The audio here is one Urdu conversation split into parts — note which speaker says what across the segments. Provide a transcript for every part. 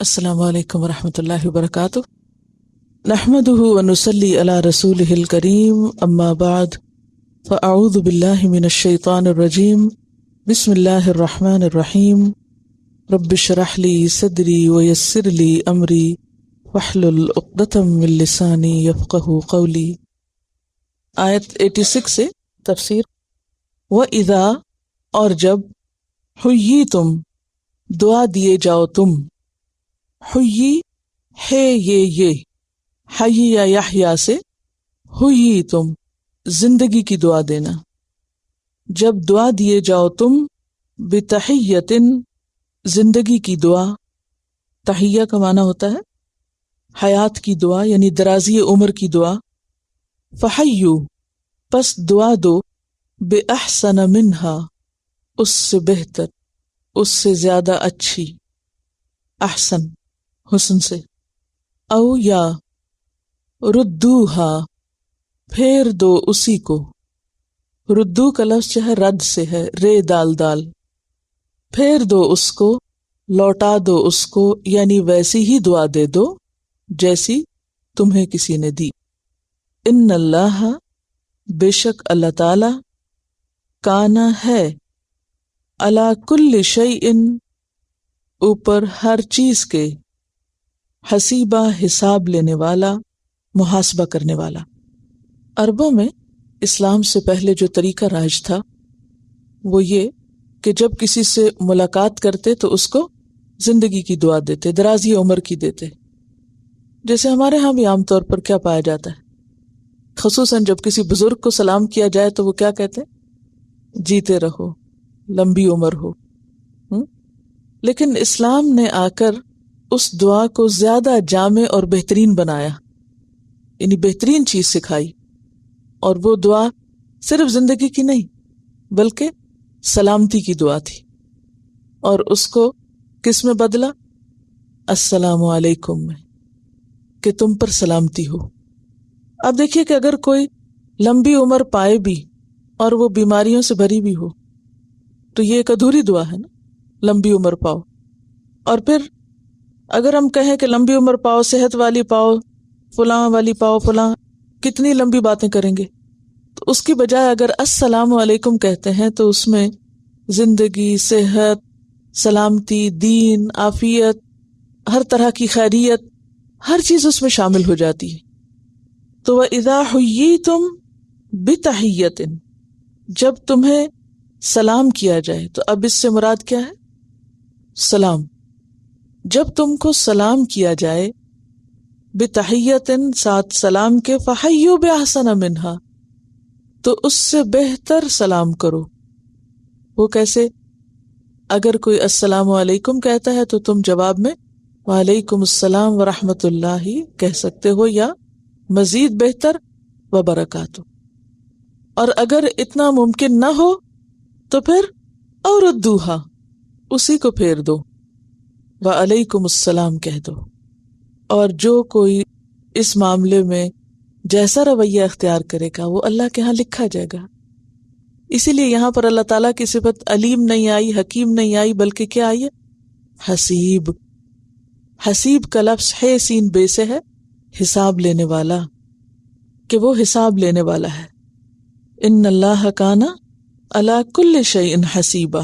Speaker 1: السلام علیکم ورحمۃ اللہ وبرکاتہ۔ نحمده ونصلی علی رسولہ الکریم، اما بعد فاعوذ باللہ من الشیطان الرجیم، بسم اللہ الرحمن الرحیم۔ رب اشرح لی صدری ویسر لی امری واحلل عقدۃ من لسانی یفقہوا قولی۔ آیت 86 سے تفسیر۔ وَإِذَا، اور جب، حییتم، دعا دیے جاؤ تم، حیی ہے یہ حی یا یحییٰ سے، حیی تم زندگی کی دعا دینا، جب دعا دیے جاؤ تم، بتحیۃ زندگی کی دعا، تحیہ کا معنی ہوتا ہے حیات کی دعا یعنی درازی عمر کی دعا، فحیو پس دعا دو، بأحسن منہا اس سے بہتر، اس سے زیادہ اچھی، احسن حسن سے، او یا ردوہا پھیر دو اسی کو، ردو کا لفظ جو ہے رد سے ہے، رے دال دال، پھیر دو اس کو، لوٹا دو اس کو، یعنی ویسی ہی دعا دے دو جیسی تمہیں کسی نے دی۔ ان اللہ بے شک اللہ تعالی، کانا ہے، علی کل شیء اوپر ہر چیز کے، حسیبہ حساب لینے والا، محاسبہ کرنے والا۔ عربوں میں اسلام سے پہلے جو طریقہ رائج تھا وہ یہ کہ جب کسی سے ملاقات کرتے تو اس کو زندگی کی دعا دیتے، درازی عمر کی دیتے۔ جیسے ہمارے ہاں بھی عام طور پر کیا پایا جاتا ہے، خصوصاً جب کسی بزرگ کو سلام کیا جائے تو وہ کیا کہتے ہیں؟ جیتے رہو، لمبی عمر ہو۔ لیکن اسلام نے آ کر اس دعا کو زیادہ جامع اور بہترین بنایا، یعنی بہترین چیز سکھائی، اور وہ دعا صرف زندگی کی نہیں بلکہ سلامتی کی دعا تھی، اور اس کو کس میں بدلا؟ السلام علیکم میں، کہ تم پر سلامتی ہو۔ اب دیکھیے کہ اگر کوئی لمبی عمر پائے بھی اور وہ بیماریوں سے بھری بھی ہو تو یہ ایک ادھوری دعا ہے نا، لمبی عمر پاؤ۔ اور پھر اگر ہم کہیں کہ لمبی عمر پاؤ، صحت والی پاؤ، فلاں والی پاؤ، فلاں، کتنی لمبی باتیں کریں گے، تو اس کی بجائے اگر السلام علیکم کہتے ہیں تو اس میں زندگی، صحت، سلامتی، دین، عافیت، ہر طرح کی خیریت، ہر چیز اس میں شامل ہو جاتی ہے۔ تو وَإِذَا حُيِّيتُم بِتَحِيَّةٍ، جب تمہیں سلام کیا جائے، تو اب اس سے مراد کیا ہے؟ سلام۔ جب تم کو سلام کیا جائے، بتحیۃ ساتھ سلام کے، فحیوا بأحسن منہا تو اس سے بہتر سلام کرو۔ وہ کیسے؟ اگر کوئی السلام علیکم کہتا ہے تو تم جواب میں وعلیکم السلام ورحمۃ اللہ کہہ سکتے ہو، یا مزید بہتر وبرکاتہ۔ اور اگر اتنا ممکن نہ ہو تو پھر اور ردوہا اسی کو پھیر دو، وعلیکم السلام کہہ دو۔ اور جو کوئی اس معاملے میں جیسا رویہ اختیار کرے گا وہ اللہ کے ہاں لکھا جائے گا۔ اسی لیے یہاں پر اللہ تعالیٰ کی صفت علیم نہیں آئی، حکیم نہیں آئی، بلکہ کیا آئی ہے؟ حسیب۔ حسیب کا لفظ ہے سین بے سے ہے، حساب لینے والا، کہ وہ حساب لینے والا ہے۔ ان اللہ کان علی کل شیء حسیبہ۔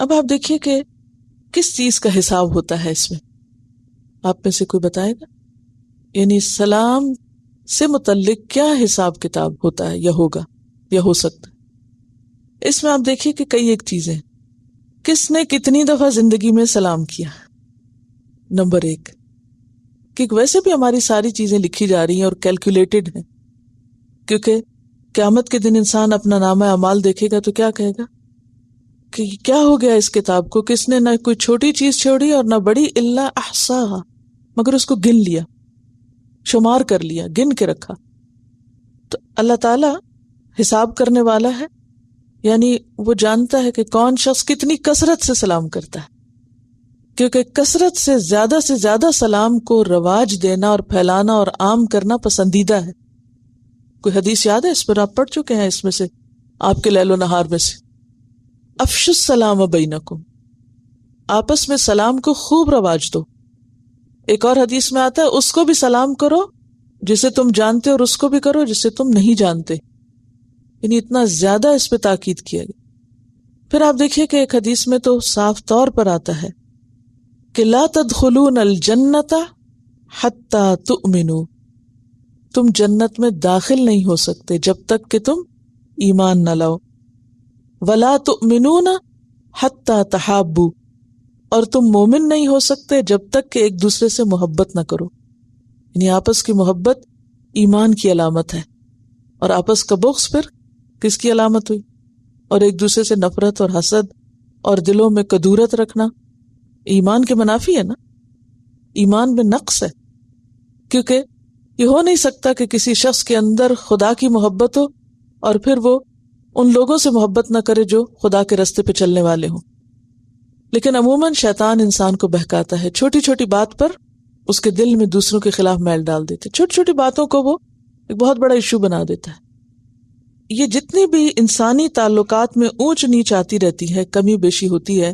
Speaker 1: اب آپ دیکھیے کہ کس چیز کا حساب ہوتا ہے اس میں، آپ میں سے کوئی بتائے گا؟ یعنی سلام سے متعلق کیا حساب کتاب ہوتا ہے یا ہوگا یا ہو سکتا ہے؟ اس میں آپ دیکھیے کہ کئی ایک چیزیں، کس نے کتنی دفعہ زندگی میں سلام کیا، نمبر ایک، کہ ویسے بھی ہماری ساری چیزیں لکھی جا رہی ہیں اور کیلکولیٹڈ ہیں، کیونکہ قیامت کے دن انسان اپنا نامہ اعمال دیکھے گا تو کیا کہے گا کہ کیا ہو گیا اس کتاب کو، کس نے نہ کوئی چھوٹی چیز چھوڑی اور نہ بڑی، الا احصاها، مگر اس کو گن لیا، شمار کر لیا، گن کے رکھا۔ تو اللہ تعالی حساب کرنے والا ہے، یعنی وہ جانتا ہے کہ کون شخص کتنی کثرت سے سلام کرتا ہے، کیونکہ کثرت سے زیادہ سلام کو رواج دینا اور پھیلانا اور عام کرنا پسندیدہ ہے۔ کوئی حدیث یاد ہے؟ اس پر آپ پڑھ چکے ہیں، اس میں سے آپ کے لیل و نہار میں سے، افشوا السلام بینکم، آپس میں سلام کو خوب رواج دو. ایک اور حدیث میں آتا ہے اس کو بھی سلام کرو جسے تم جانتے اور اس کو بھی کرو جسے تم نہیں جانتے. یعنی اتنا زیادہ اس پہ تاکید کیا گیا. پھر آپ دیکھیے کہ ایک حدیث میں تو صاف طور پر آتا ہے کہ لا تدخلون الجنت حتی تؤمنوا، تم جنت میں داخل نہیں ہو سکتے جب تک کہ تم ایمان نہ لاؤ. ولا تؤمنون حتی تحابوا، اور تم مومن نہیں ہو سکتے جب تک کہ ایک دوسرے سے محبت نہ کرو. یعنی آپس کی محبت ایمان کی علامت ہے، اور آپس کا بغض پھر کس کی علامت ہوئی؟ اور ایک دوسرے سے نفرت اور حسد اور دلوں میں کدورت رکھنا ایمان کے منافی ہے نا. ایمان میں نقص ہے، کیونکہ یہ ہو نہیں سکتا کہ کسی شخص کے اندر خدا کی محبت ہو اور پھر وہ ان لوگوں سے محبت نہ کرے جو خدا کے رستے پہ چلنے والے ہوں. لیکن عموماً شیطان انسان کو بہکاتا ہے، چھوٹی چھوٹی بات پر اس کے دل میں دوسروں کے خلاف میل ڈال دیتے، چھوٹی چھوٹی باتوں کو وہ ایک بہت بڑا ایشو بنا دیتا ہے. یہ جتنی بھی انسانی تعلقات میں اونچ نیچ آتی رہتی ہے، کمی بیشی ہوتی ہے،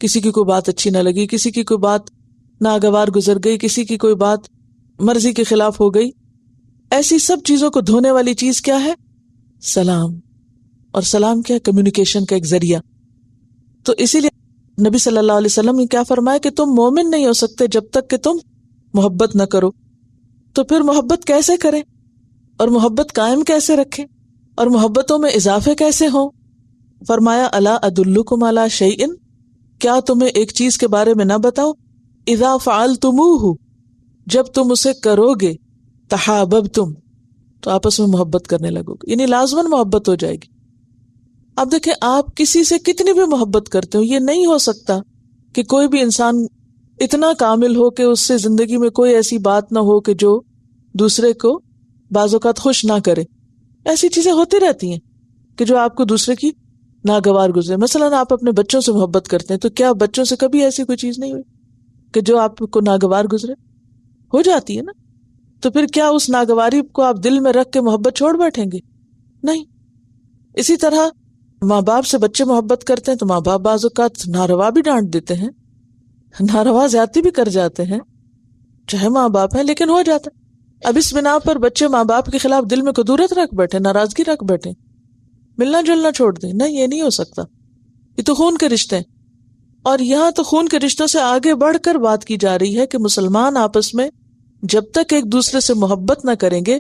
Speaker 1: کسی کی کوئی بات اچھی نہ لگی، کسی کی کوئی بات ناگوار گزر گئی، کسی کی کوئی بات مرضی کے خلاف ہو گئی، ایسی سب چیزوں کو دھونے والی چیز کیا ہے؟ سلام. اور سلام کیا ہے؟ کمیونیکیشن کا ایک ذریعہ. تو اسی لیے نبی صلی اللہ علیہ وسلم نے کیا فرمایا کہ تم مومن نہیں ہو سکتے جب تک کہ تم محبت نہ کرو. تو پھر محبت کیسے کریں اور محبت قائم کیسے رکھیں اور محبتوں میں اضافے کیسے ہوں؟ فرمایا الا ادلکم علی شیء، کیا تمہیں ایک چیز کے بارے میں نہ بتاؤں؟ اذا فعلتموہ، جب تم اسے کرو گے، تحاببتم، تو آپس میں محبت کرنے لگو گے. یعنی لازماً محبت ہو جائے گی. اب دیکھیں آپ کسی سے کتنی بھی محبت کرتے ہو، یہ نہیں ہو سکتا کہ کوئی بھی انسان اتنا کامل ہو کہ اس سے زندگی میں کوئی ایسی بات نہ ہو کہ جو دوسرے کو بعض اوقات خوش نہ کرے. ایسی چیزیں ہوتی رہتی ہیں کہ جو آپ کو دوسرے کی ناگوار گزرے. مثلاً آپ اپنے بچوں سے محبت کرتے ہیں، تو کیا بچوں سے کبھی ایسی کوئی چیز نہیں ہوئی کہ جو آپ کو ناگوار گزرے؟ ہو جاتی ہے نا. تو پھر کیا اس ناگواری کو آپ دل میں رکھ کے محبت چھوڑ بیٹھیں گے؟ نہیں. اسی طرح ماں باپ سے بچے محبت کرتے ہیں تو ماں باپ بعض اوقات ناروا بھی ڈانٹ دیتے ہیں، ناروا زیادتی بھی کر جاتے ہیں، چاہے ماں باپ ہیں، لیکن ہو جاتا ہے. اب اس بنا پر بچے ماں باپ کے خلاف دل میں کدورت رکھ بیٹھے، ناراضگی رکھ بیٹھے، ملنا جلنا چھوڑ دیں. نہیں، یہ نہیں ہو سکتا. یہ تو خون کے رشتے ہیں. اور یہاں تو خون کے رشتوں سے آگے بڑھ کر بات کی جا رہی ہے کہ مسلمان آپس میں جب تک ایک دوسرے سے محبت نہ کریں گے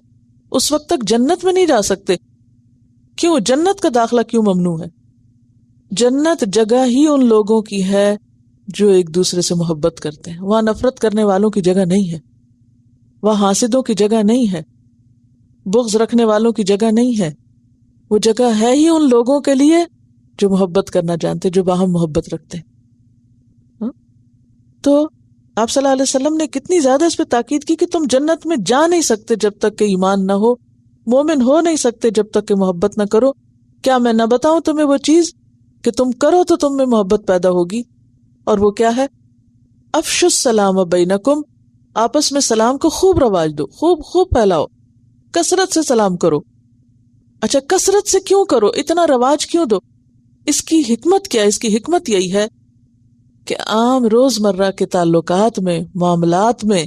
Speaker 1: اس وقت تک جنت میں نہیں جا سکتے. کیوں؟ جنت کا داخلہ کیوں ممنوع ہے؟ جنت جگہ ہی ان لوگوں کی ہے جو ایک دوسرے سے محبت کرتے ہیں. وہاں نفرت کرنے والوں کی جگہ نہیں ہے، وہاں حاسدوں کی جگہ نہیں ہے، بغض رکھنے والوں کی جگہ نہیں ہے. وہ جگہ ہے ہی ان لوگوں کے لیے جو محبت کرنا جانتے، جو باہم محبت رکھتے ہیں. تو آپ صلی اللہ علیہ وسلم نے کتنی زیادہ اس پہ تاکید کی کہ تم جنت میں جا نہیں سکتے جب تک کہ ایمان نہ ہو، مومن ہو نہیں سکتے جب تک کہ محبت نہ کرو. کیا میں نہ بتاؤں تمہیں وہ چیز کہ تم کرو تو تم میں محبت پیدا ہوگی؟ اور وہ کیا ہے؟ افشوا السلام بینکم، آپس میں سلام کو خوب رواج دو، خوب خوب پھیلاؤ، کثرت سے سلام کرو. اچھا، کثرت سے کیوں کرو؟ اتنا رواج کیوں دو؟ اس کی حکمت کیا ہے؟ اس کی حکمت یہی ہے کہ عام روزمرہ کے تعلقات میں، معاملات میں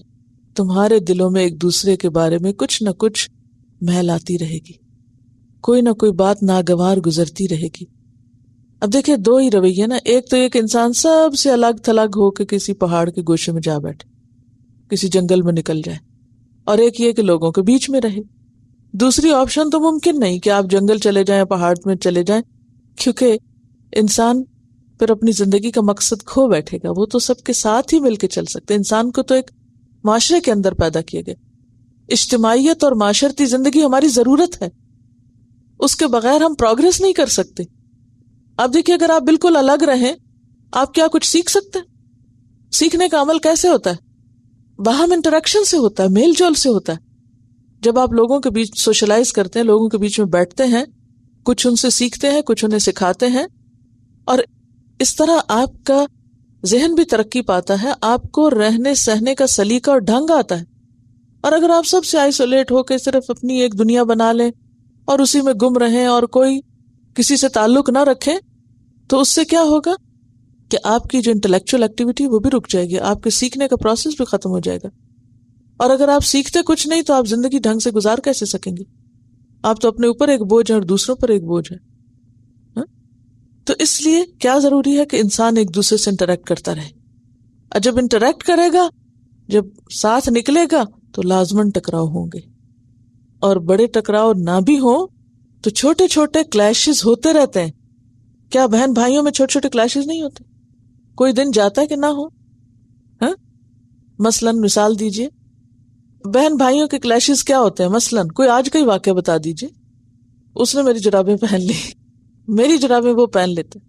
Speaker 1: تمہارے دلوں میں ایک دوسرے کے بارے میں کچھ نہ کچھ میل آتی رہے گی، کوئی نہ کوئی بات ناگوار گزرتی رہے گی. اب دیکھیں دو ہی رویے نا، ایک تو ایک انسان سب سے الگ تھلگ ہو کے کسی پہاڑ کے گوشے میں جا بیٹھے، کسی جنگل میں نکل جائے، اور ایک یہ کہ لوگوں کے بیچ میں رہے. دوسری آپشن تو ممکن نہیں کہ آپ جنگل چلے جائیں، پہاڑ میں چلے جائیں، کیونکہ انسان پھر اپنی زندگی کا مقصد کھو بیٹھے گا. وہ تو سب کے ساتھ ہی مل کے چل سکتے. انسان کو تو ایک معاشرے کے اندر پیدا کیے گئے. اجتماعیت اور معاشرتی زندگی ہماری ضرورت ہے، اس کے بغیر ہم پروگریس نہیں کر سکتے. اب دیکھیے اگر آپ بالکل الگ رہیں، آپ کیا کچھ سیکھ سکتے ہیں؟ سیکھنے کا عمل کیسے ہوتا ہے؟ باہم انٹریکشن سے ہوتا ہے، میل جول سے ہوتا ہے. جب آپ لوگوں کے بیچ سوشلائز کرتے ہیں، لوگوں کے بیچ میں بیٹھتے ہیں، کچھ ان سے سیکھتے ہیں، کچھ انہیں سکھاتے ہیں، اور اس طرح آپ کا ذہن بھی ترقی پاتا ہے، آپ کو رہنے سہنے کا سلیقہ اور ڈھنگ آتا ہے. اور اگر آپ سب سے آئسولیٹ ہو کے صرف اپنی ایک دنیا بنا لیں اور اسی میں گم رہیں اور کوئی کسی سے تعلق نہ رکھیں، تو اس سے کیا ہوگا کہ آپ کی جو انٹلیکچوئل ایکٹیویٹی وہ بھی رک جائے گی، آپ کے سیکھنے کا پروسیس بھی ختم ہو جائے گا. اور اگر آپ سیکھتے کچھ نہیں تو آپ زندگی ڈھنگ سے گزار کیسے سکیں گے؟ آپ تو اپنے اوپر ایک بوجھ ہیں اور دوسروں پر ایک بوجھ ہے. تو اس لیے کیا ضروری ہے کہ انسان ایک دوسرے سے انٹریکٹ کرتا رہے. اور جب انٹریکٹ کرے گا، جب ساتھ نکلے گا تو لازماً ٹکراؤ ہوں گے. اور بڑے ٹکراؤ نہ بھی ہوں تو چھوٹے چھوٹے کلیشز ہوتے رہتے ہیں. کیا بہن بھائیوں میں چھوٹے چھوٹے کلیشز نہیں ہوتے؟ کوئی دن جاتا ہے کہ نہ ہو؟ مثلاً مثال دیجئے، بہن بھائیوں کے کلیشز کیا ہوتے ہیں؟ مثلاً کوئی آج کا ہی واقعہ بتا دیجئے. اس نے میری جرابیں پہن لی، میری جرابیں وہ پہن لیتے.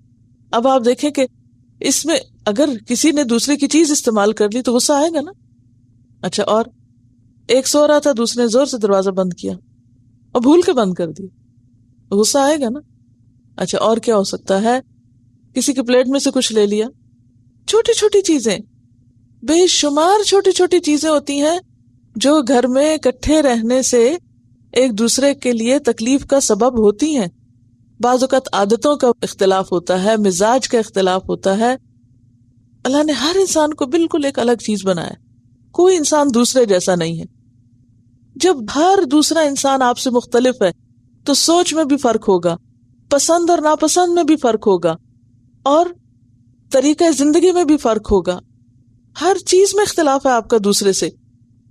Speaker 1: اب آپ دیکھیں کہ اس میں اگر کسی نے دوسرے کی چیز استعمال کر لی تو غصہ آئے گا نا. اچھا، اور ایک سو رہا تھا، دوسرے نے زور سے دروازہ بند کیا اور بھول کے بند کر دیا، غصہ آئے گا نا. اچھا، اور کیا ہو سکتا ہے؟ کسی کی پلیٹ میں سے کچھ لے لیا. چھوٹی چھوٹی چیزیں، بے شمار چھوٹی چھوٹی چیزیں ہوتی ہیں جو گھر میں اکٹھے رہنے سے ایک دوسرے کے لیے تکلیف کا سبب ہوتی ہیں. بعض اوقات عادتوں کا اختلاف ہوتا ہے، مزاج کا اختلاف ہوتا ہے. اللہ نے ہر انسان کو بالکل ایک الگ چیز بنایا، کوئی انسان دوسرے جیسا نہیں ہے. جب ہر دوسرا انسان آپ سے مختلف ہے تو سوچ میں بھی فرق ہوگا، پسند اور ناپسند میں بھی فرق ہوگا، اور طریقہ زندگی میں بھی فرق ہوگا. ہر چیز میں اختلاف ہے آپ کا دوسرے سے.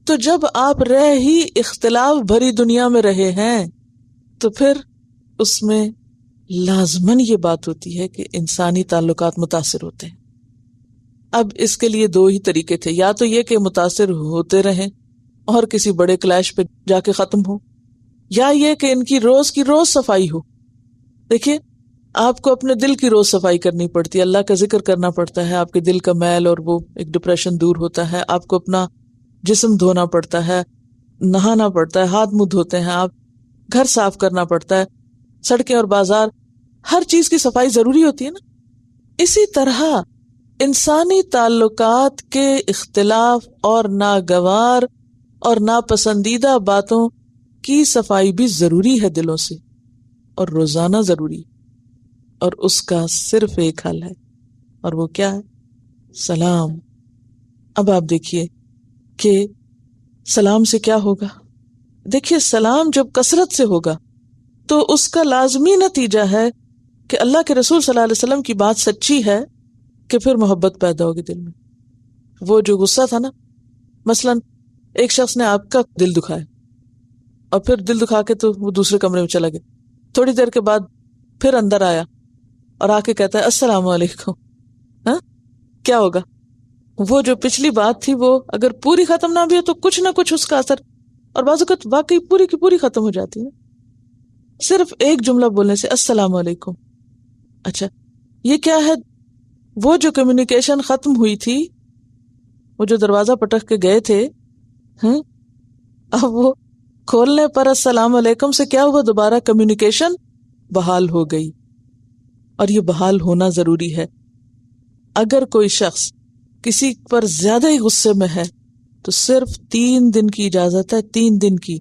Speaker 1: تو جب آپ رہ ہی اختلاف بھری دنیا میں رہے ہیں تو پھر اس میں لازماً یہ بات ہوتی ہے کہ انسانی تعلقات متاثر ہوتے ہیں. اب اس کے لیے دو ہی طریقے تھے، یا تو یہ کہ متاثر ہوتے رہیں اور کسی بڑے کلیش پہ جا کے ختم ہو، یا یہ کہ ان کی روز صفائی ہو. دیکھیے، آپ کو اپنے دل کی روز صفائی کرنی پڑتی ہے، اللہ کا ذکر کرنا پڑتا ہے، آپ کے دل کا میل اور وہ ایک ڈپریشن دور ہوتا ہے. آپ کو اپنا جسم دھونا پڑتا ہے، نہانا پڑتا ہے، ہاتھ منہ دھوتے ہیں آپ، گھر صاف کرنا پڑتا ہے، سڑکیں اور بازار، ہر چیز کی صفائی ضروری ہوتی ہے نا. اسی طرح انسانی تعلقات کے اختلاف اور ناگوار اور ناپسندیدہ باتوں کی صفائی بھی ضروری ہے دلوں سے، اور روزانہ ضروری. اور اس کا صرف ایک حل ہے، اور وہ کیا ہے؟ سلام. اب آپ دیکھیے کہ سلام سے کیا ہوگا. دیکھیے، سلام جب کثرت سے ہوگا تو اس کا لازمی نتیجہ ہے کہ اللہ کے رسول صلی اللہ علیہ وسلم کی بات سچی ہے کہ پھر محبت پیدا ہوگی دل میں. وہ جو غصہ تھا نا، مثلاً ایک شخص نے آپ کا دل دکھایا اور پھر دل دکھا کے تو وہ دوسرے کمرے میں چلا گیا، تھوڑی دیر کے بعد پھر اندر آیا اور آ کے کہتا ہے السلام علیکم. کیا ہوگا؟ وہ جو پچھلی بات تھی وہ اگر پوری ختم نہ بھی ہو تو کچھ نہ کچھ اس کا اثر، اور بعض اوقات واقعی پوری کی پوری ختم ہو جاتی ہے صرف ایک جملہ بولنے سے، السلام علیکم. اچھا، یہ کیا ہے؟ وہ جو کمیونیکیشن ختم ہوئی تھی، وہ جو دروازہ پٹک کے گئے تھے، اب وہ کھولنے پر السلام علیکم سے کیا ہوا؟ دوبارہ کمیونیکیشن بحال ہو گئی. اور یہ بحال ہونا ضروری ہے. اگر کوئی شخص کسی پر زیادہ ہی غصے میں ہے تو صرف 3 دن کی اجازت ہے، 3 دن کی،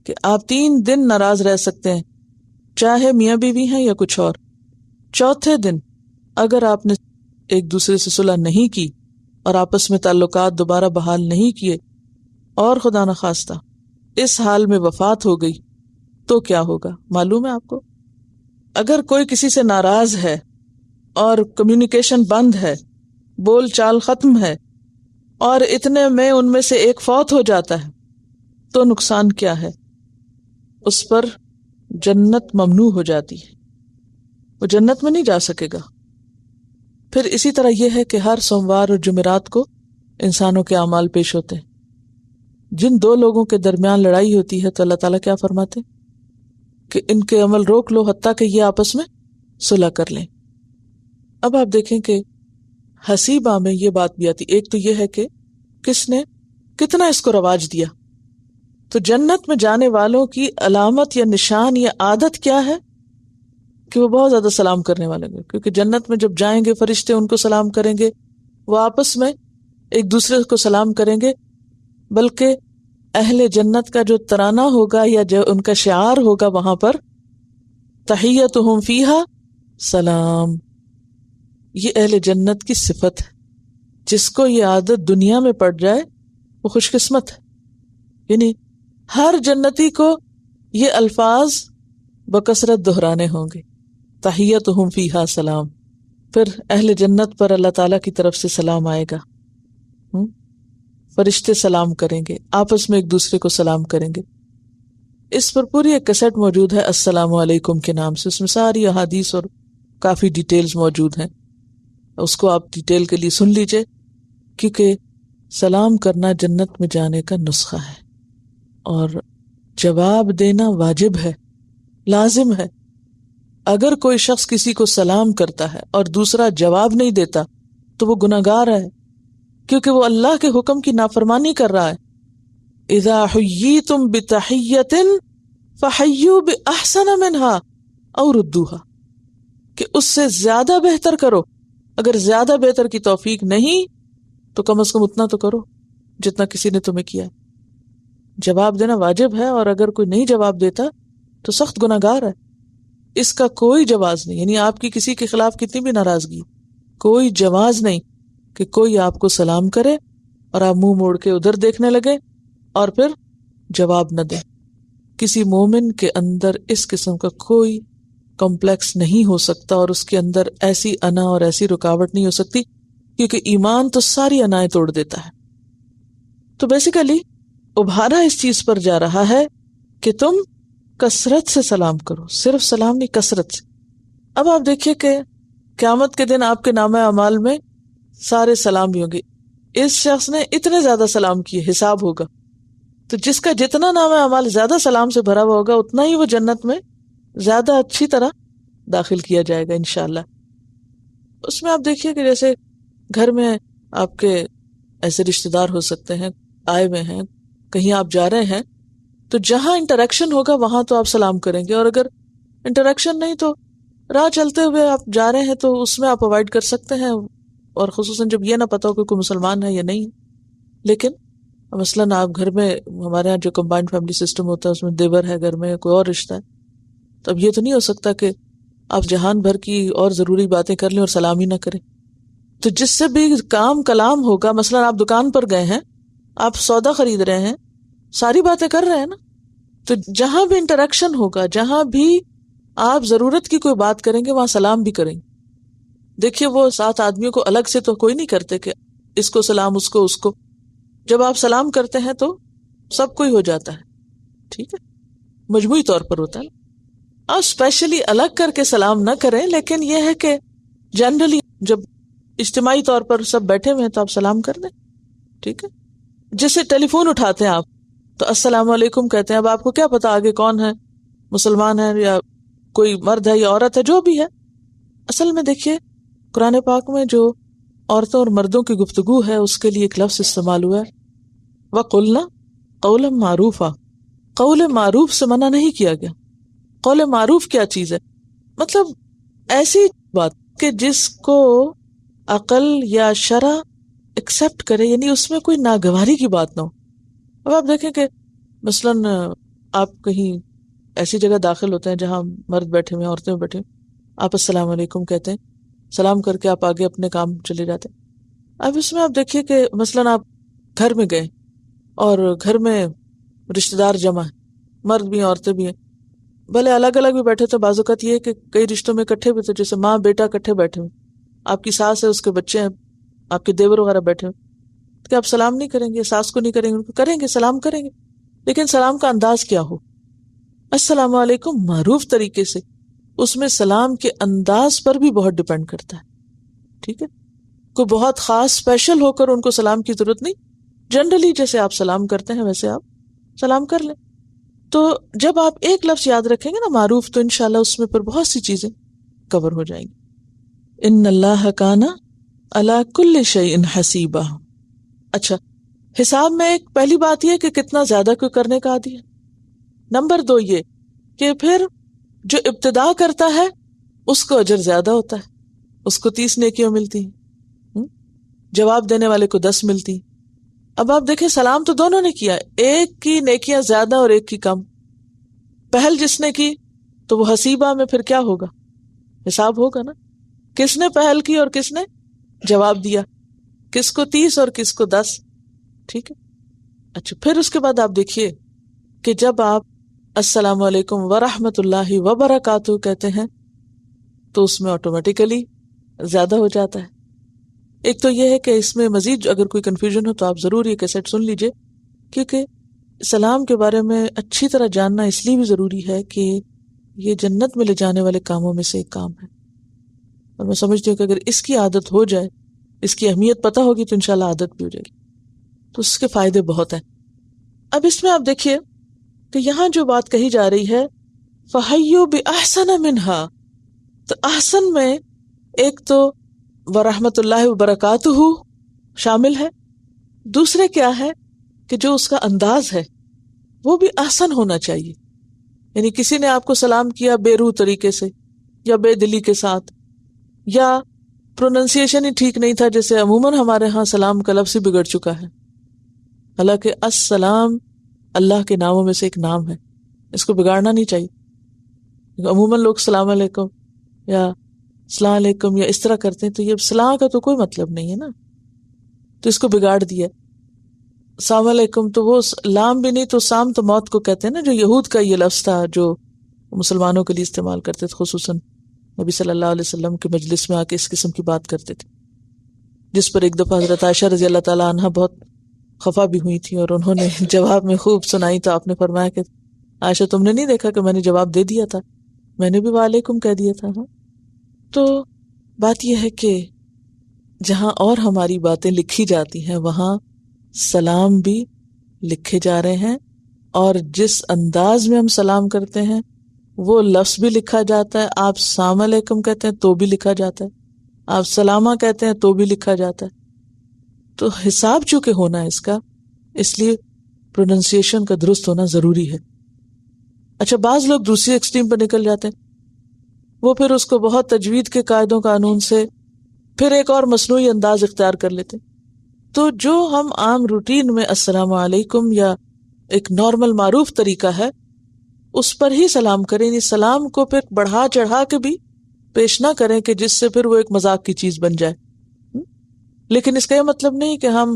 Speaker 1: کہ آپ 3 دن ناراض رہ سکتے ہیں، چاہے میاں بیوی ہیں یا کچھ اور. چوتھے دن اگر آپ نے ایک دوسرے سے صلح نہیں کی اور آپس میں تعلقات دوبارہ بحال نہیں کیے، اور خدا نخواستہ اس حال میں وفات ہو گئی، تو کیا ہوگا معلوم ہے آپ کو؟ اگر کوئی کسی سے ناراض ہے اور کمیونیکیشن بند ہے، بول چال ختم ہے، اور اتنے میں ان میں سے ایک فوت ہو جاتا ہے، تو نقصان کیا ہے؟ اس پر جنت ممنوع ہو جاتی ہے، وہ جنت میں نہیں جا سکے گا. پھر اسی طرح یہ ہے کہ ہر سوموار اور جمعرات کو انسانوں کے اعمال پیش ہوتے ہیں. جن 2 لوگوں کے درمیان لڑائی ہوتی ہے تو اللہ تعالیٰ کیا فرماتے کہ ان کے عمل روک لو حتیٰ کہ یہ آپس میں صلح کر لیں. اب آپ دیکھیں کہ حسیبہ میں یہ بات بھی آتی، ایک تو یہ ہے کہ کس نے کتنا اس کو رواج دیا. تو جنت میں جانے والوں کی علامت یا نشان یا عادت کیا ہے کہ وہ بہت زیادہ سلام کرنے والے ہیں، کیونکہ جنت میں جب جائیں گے فرشتے ان کو سلام کریں گے، وہ آپس میں ایک دوسرے کو سلام کریں گے. بلکہ اہل جنت کا جو ترانہ ہوگا یا جو ان کا شعار ہوگا وہاں پر، تحیتہم فیہا سلام. یہ اہل جنت کی صفت ہے. جس کو یہ عادت دنیا میں پڑ جائے وہ خوش قسمت ہے. یعنی ہر جنتی کو یہ الفاظ بکثرت دہرانے ہوں گے. تحیتہم فیہا سلام. پھر اہل جنت پر اللہ تعالیٰ کی طرف سے سلام آئے گا. فرشتے سلام کریں گے، آپس میں ایک دوسرے کو سلام کریں گے. اس پر پوری ایک کیسٹ موجود ہے السلام علیکم کے نام سے. اس میں ساری احادیث اور کافی ڈیٹیلز موجود ہیں. اس کو آپ ڈیٹیل کے لیے سن لیجئے، کیونکہ سلام کرنا جنت میں جانے کا نسخہ ہے، اور جواب دینا واجب ہے، لازم ہے. اگر کوئی شخص کسی کو سلام کرتا ہے اور دوسرا جواب نہیں دیتا تو وہ گناہگار ہے، کیونکہ وہ اللہ کے حکم کی نافرمانی کر رہا ہے. اذا حییتم بتحیۃ فحیوا باحسن منہا او ردوہا، کہ اس سے زیادہ بہتر کرو. اگر زیادہ بہتر کی توفیق نہیں تو کم از کم اتنا تو کرو جتنا کسی نے تمہیں کیا. جواب دینا واجب ہے، اور اگر کوئی نہیں جواب دیتا تو سخت گناہگار ہے. اس کا کوئی جواز نہیں. یعنی آپ کی کسی کے خلاف کتنی بھی ناراضگی، کوئی جواز نہیں کہ کوئی آپ کو سلام کرے اور آپ منہ موڑ کے ادھر دیکھنے لگے اور پھر جواب نہ دیں. کسی مومن کے اندر اس قسم کا کوئی کمپلیکس نہیں ہو سکتا، اور اس کے اندر ایسی انا اور ایسی رکاوٹ نہیں ہو سکتی، کیونکہ ایمان تو ساری انائیں توڑ دیتا ہے. تو بیسیکلی ابھارا اس چیز پر جا رہا ہے کہ تم کثرت سے سلام کرو، صرف سلام نہیں، کثرت سے. اب آپ دیکھیے کہ قیامت کے دن آپ کے نامہ اعمال میں سارے سلام بھی ہوں گے. اس شخص نے اتنے زیادہ سلام کیے، حساب ہوگا. تو جس کا جتنا نامہ اعمال زیادہ سلام سے بھرا ہوا ہوگا اتنا ہی وہ جنت میں زیادہ اچھی طرح داخل کیا جائے گا انشاءاللہ. اس میں آپ دیکھیے کہ جیسے گھر میں آپ کے ایسے رشتہ دار ہو سکتے ہیں، آئے ہوئے ہیں، کہیں آپ جا رہے ہیں، تو جہاں انٹریکشن ہوگا وہاں تو آپ سلام کریں گے، اور اگر انٹریکشن نہیں تو راہ چلتے ہوئے آپ جا رہے ہیں تو اس میں آپ اوائڈ کر سکتے ہیں، اور خصوصاً جب یہ نہ پتا ہو کہ کوئی مسلمان ہے یا نہیں. لیکن مثلاً آپ گھر میں، ہمارے یہاں جو کمبائنڈ فیملی سسٹم ہوتا ہے اس میں دیور ہے گھر میں، کوئی اور رشتہ ہے، تو اب یہ تو نہیں ہو سکتا کہ آپ جہان بھر کی اور ضروری باتیں کر لیں اور سلام ہی نہ کریں. تو جس سے بھی کام کلام ہوگا، مثلاً آپ دکان پر گئے ہیں، آپ سودا خرید رہے ہیں، ساری باتیں کر رہے ہیں نا، تو جہاں بھی انٹریکشن ہوگا، جہاں بھی آپ ضرورت کی کوئی بات کریں گے وہاں سلام بھی کریں گے. دیکھیے وہ 7 آدمیوں کو الگ سے تو کوئی نہیں کرتے کہ اس کو سلام، اس کو، اس کو. جب آپ سلام کرتے ہیں تو سب کو ہی ہو جاتا ہے، ٹھیک ہے، مجموعی طور پر ہوتا ہے. آپ اسپیشلی الگ کر کے سلام نہ کریں، لیکن یہ ہے کہ جنرلی جب اجتماعی طور پر سب بیٹھے ہوئے ہیں تو آپ سلام کر دیں، ٹھیک ہے. جیسے ٹیلی فون اٹھاتے ہیں آپ تو السلام علیکم کہتے ہیں. اب آپ کو کیا پتا آگے کون ہے، مسلمان ہے یا کوئی مرد ہے یا عورت ہے، جو بھی ہے. اصل میں دیکھیے قرآن پاک میں جو عورتوں اور مردوں کی گفتگو ہے اس کے لیے ایک لفظ استعمال ہوا ہے، وَقُلْنَا قَوْلًا مَعْرُوفًا. قول معروف سے منع نہیں کیا گیا. قول معروف کیا چیز ہے؟ مطلب ایسی بات کہ جس کو عقل یا شرع ایکسپٹ کرے، یعنی اس میں کوئی ناگواری کی بات نہ ہو. اب آپ دیکھیں کہ مثلاً آپ کہیں ایسی جگہ داخل ہوتے ہیں جہاں مرد بیٹھے ہوئے ہیں، عورتیں بیٹھے ہوئے، آپ السلام علیکم کہتے ہیں، سلام کر کے آپ آگے اپنے کام چلے جاتے ہیں. اب اس میں آپ دیکھیے کہ مثلاً آپ گھر میں گئے اور گھر میں رشتہ دار جمع ہیں، مرد بھی ہیں عورتیں بھی ہیں، بھلے الگ الگ بھی بیٹھے تو بعض اوقات یہ ہے کہ کئی رشتوں میں اکٹھے بھی تھے، جیسے ماں بیٹا اکٹھے بیٹھے ہوئے، آپ کی ساس ہے، اس کے بچے ہیں، آپ کے دیور وغیرہ بیٹھے ہوئے، تو کیا آپ سلام نہیں کریں گے؟ ساس کو نہیں کریں گے؟ ان کو کریں گے، سلام کریں گے. لیکن سلام کا انداز کیا ہو؟ السلام علیکم معروف طریقے سے. اس میں سلام کے انداز پر بھی بہت ڈیپینڈ کرتا ہے، ٹھیک ہے. کوئی بہت خاص اسپیشل ہو کر ان کو سلام کی ضرورت نہیں، جنرلی جیسے آپ سلام کرتے ہیں ویسے آپ سلام کر لیں. تو جب آپ ایک لفظ یاد رکھیں گے نا معروف، تو انشاءاللہ اس میں پر بہت سی چیزیں کور ہو جائیں گی. ان اللہ کان علی کل شیء حسیبا. اچھا، حساب میں ایک پہلی بات یہ کہ کتنا زیادہ کوئی کرنے کا عادی ہے. نمبر 2 یہ کہ پھر جو ابتدا کرتا ہے اس کو اجر زیادہ ہوتا ہے، اس کو 30 نیکیاں ملتی ہیں، جواب دینے والے کو 10 ملتی. اب آپ دیکھیں سلام تو دونوں نے کیا، ایک کی نیکیاں زیادہ اور ایک کی کم. پہل جس نے کی تو وہ حسیبہ میں پھر کیا ہوگا؟ حساب ہوگا نا. کس نے پہل کی اور کس نے جواب دیا، کس کو 30 اور کس کو 10. ٹھیک ہے. اچھا پھر اس کے بعد آپ دیکھیے کہ جب آپ السلام علیکم ورحمۃ اللہ وبرکاتہ کہتے ہیں تو اس میں آٹومیٹیکلی زیادہ ہو جاتا ہے. ایک تو یہ ہے کہ اس میں مزید اگر کوئی کنفیوژن ہو تو آپ ضرور یہ کیسٹ سن لیجئے، کیونکہ سلام کے بارے میں اچھی طرح جاننا اس لیے بھی ضروری ہے کہ یہ جنت میں لے جانے والے کاموں میں سے ایک کام ہے، اور میں سمجھتی ہوں کہ اگر اس کی عادت ہو جائے، اس کی اہمیت پتہ ہوگی تو انشاءاللہ عادت بھی ہو جائے گی، تو اس کے فائدے بہت ہیں. اب اس میں آپ دیکھیے کہ یہاں جو بات کہی جا رہی ہے فَحَيُّوا بِأَحْسَنَ مِنْهَا، تو احسن میں ایک تو ورحمۃ اللہ وبرکاتہ شامل ہے، دوسرے کیا ہے کہ جو اس کا انداز ہے وہ بھی احسن ہونا چاہیے. یعنی کسی نے آپ کو سلام کیا بے روح طریقے سے یا بے دلی کے ساتھ، یا پروننسیشن ہی ٹھیک نہیں تھا، جیسے عموماً ہمارے ہاں سلام کا لفظ ہی بگڑ چکا ہے، حالانکہ السلام اللہ کے ناموں میں سے ایک نام ہے، اس کو بگاڑنا نہیں چاہیے. عموماً لوگ السلام علیکم یا السلام علیکم یا اس طرح کرتے ہیں، تو یہ سلام کا تو کوئی مطلب نہیں ہے نا، تو اس کو بگاڑ دیا. السلام علیکم تو وہ لام بھی نہیں، تو سام تو موت کو کہتے ہیں نا، جو یہود کا یہ لفظ تھا جو مسلمانوں کے لیے استعمال کرتے تھے، خصوصاً نبی صلی اللہ علیہ وسلم کے مجلس میں آ کے اس قسم کی بات کرتے تھے، جس پر ایک دفعہ حضرت عائشہ رضی اللہ تعالیٰ عنہ بہت خفا بھی ہوئی تھی، اور انہوں نے جواب میں خوب سنائی، تو آپ نے فرمایا کہ عائشہ تم نے نہیں دیکھا کہ میں نے جواب دے دیا تھا، میں نے بھی وعلیکم کہہ دیا تھا. ہاں تو بات یہ ہے کہ جہاں اور ہماری باتیں لکھی جاتی ہیں وہاں سلام بھی لکھے جا رہے ہیں، اور جس انداز میں ہم سلام کرتے ہیں وہ لفظ بھی لکھا جاتا ہے. آپ السلام علیکم کہتے ہیں تو بھی لکھا جاتا ہے، آپ سلامہ کہتے ہیں تو بھی لکھا جاتا ہے. تو حساب چونکہ ہونا ہے اس کا، اس لیے پروننسیشن کا درست ہونا ضروری ہے. اچھا بعض لوگ دوسری ایکسٹریم پر نکل جاتے ہیں، وہ پھر اس کو بہت تجوید کے قاعدوں قانون سے پھر ایک اور مصنوعی انداز اختیار کر لیتے. تو جو ہم عام روٹین میں السلام علیکم یا ایک نارمل معروف طریقہ ہے اس پر ہی سلام کریں، یعنی سلام کو پھر بڑھا چڑھا کے بھی پیش نہ کریں کہ جس سے پھر وہ ایک مذاق کی چیز بن جائے. لیکن اس کا یہ مطلب نہیں کہ ہم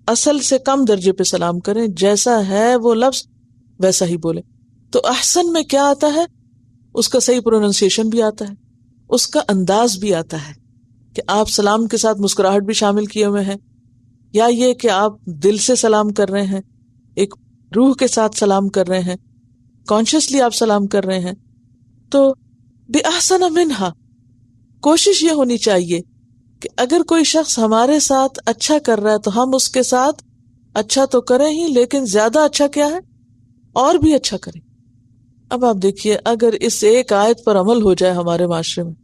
Speaker 1: اصل سے کم درجے پہ سلام کریں، جیسا ہے وہ لفظ ویسا ہی بولیں. تو احسن میں کیا آتا ہے، اس کا صحیح پروننسیشن بھی آتا ہے، اس کا انداز بھی آتا ہے کہ آپ سلام کے ساتھ مسکراہٹ بھی شامل کیے ہوئے ہیں، یا یہ کہ آپ دل سے سلام کر رہے ہیں، ایک روح کے ساتھ سلام کر رہے ہیں، کانشیسلی آپ سلام کر رہے ہیں. تو بِأَحْسَنَ مِنْهَا، کوشش یہ ہونی چاہیے کہ اگر کوئی شخص ہمارے ساتھ اچھا کر رہا ہے تو ہم اس کے ساتھ اچھا تو کریں ہی، لیکن زیادہ اچھا کیا ہے، اور بھی اچھا کریں. اب آپ دیکھیے اگر اس ایک آیت پر عمل ہو جائے ہمارے معاشرے میں،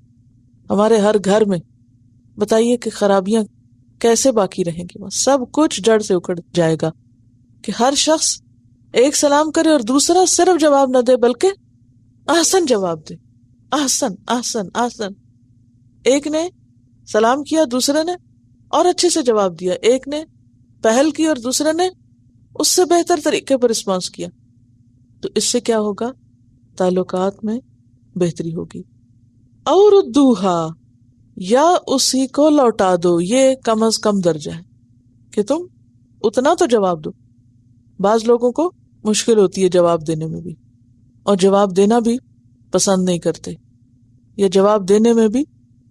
Speaker 1: ہمارے ہر گھر میں، بتائیے کہ خرابیاں کیسے باقی رہیں گی؟ سب کچھ جڑ سے اکھڑ جائے گا کہ ہر شخص ایک سلام کرے اور دوسرا صرف جواب نہ دے بلکہ احسن جواب دے. احسن احسن احسن، ایک نے سلام کیا دوسرے نے اور اچھے سے جواب دیا، ایک نے پہل کی اور دوسرے نے اس سے بہتر طریقے پر رسپانس کیا. تو اس سے کیا ہوگا، تعلقات میں بہتری ہوگی. اور ردوہا، یا اسی کو لوٹا دو، یہ کم از کم درجہ ہے کہ تم اتنا تو جواب دو. بعض لوگوں کو مشکل ہوتی ہے جواب دینے میں بھی، اور جواب دینا بھی پسند نہیں کرتے، یا جواب دینے میں بھی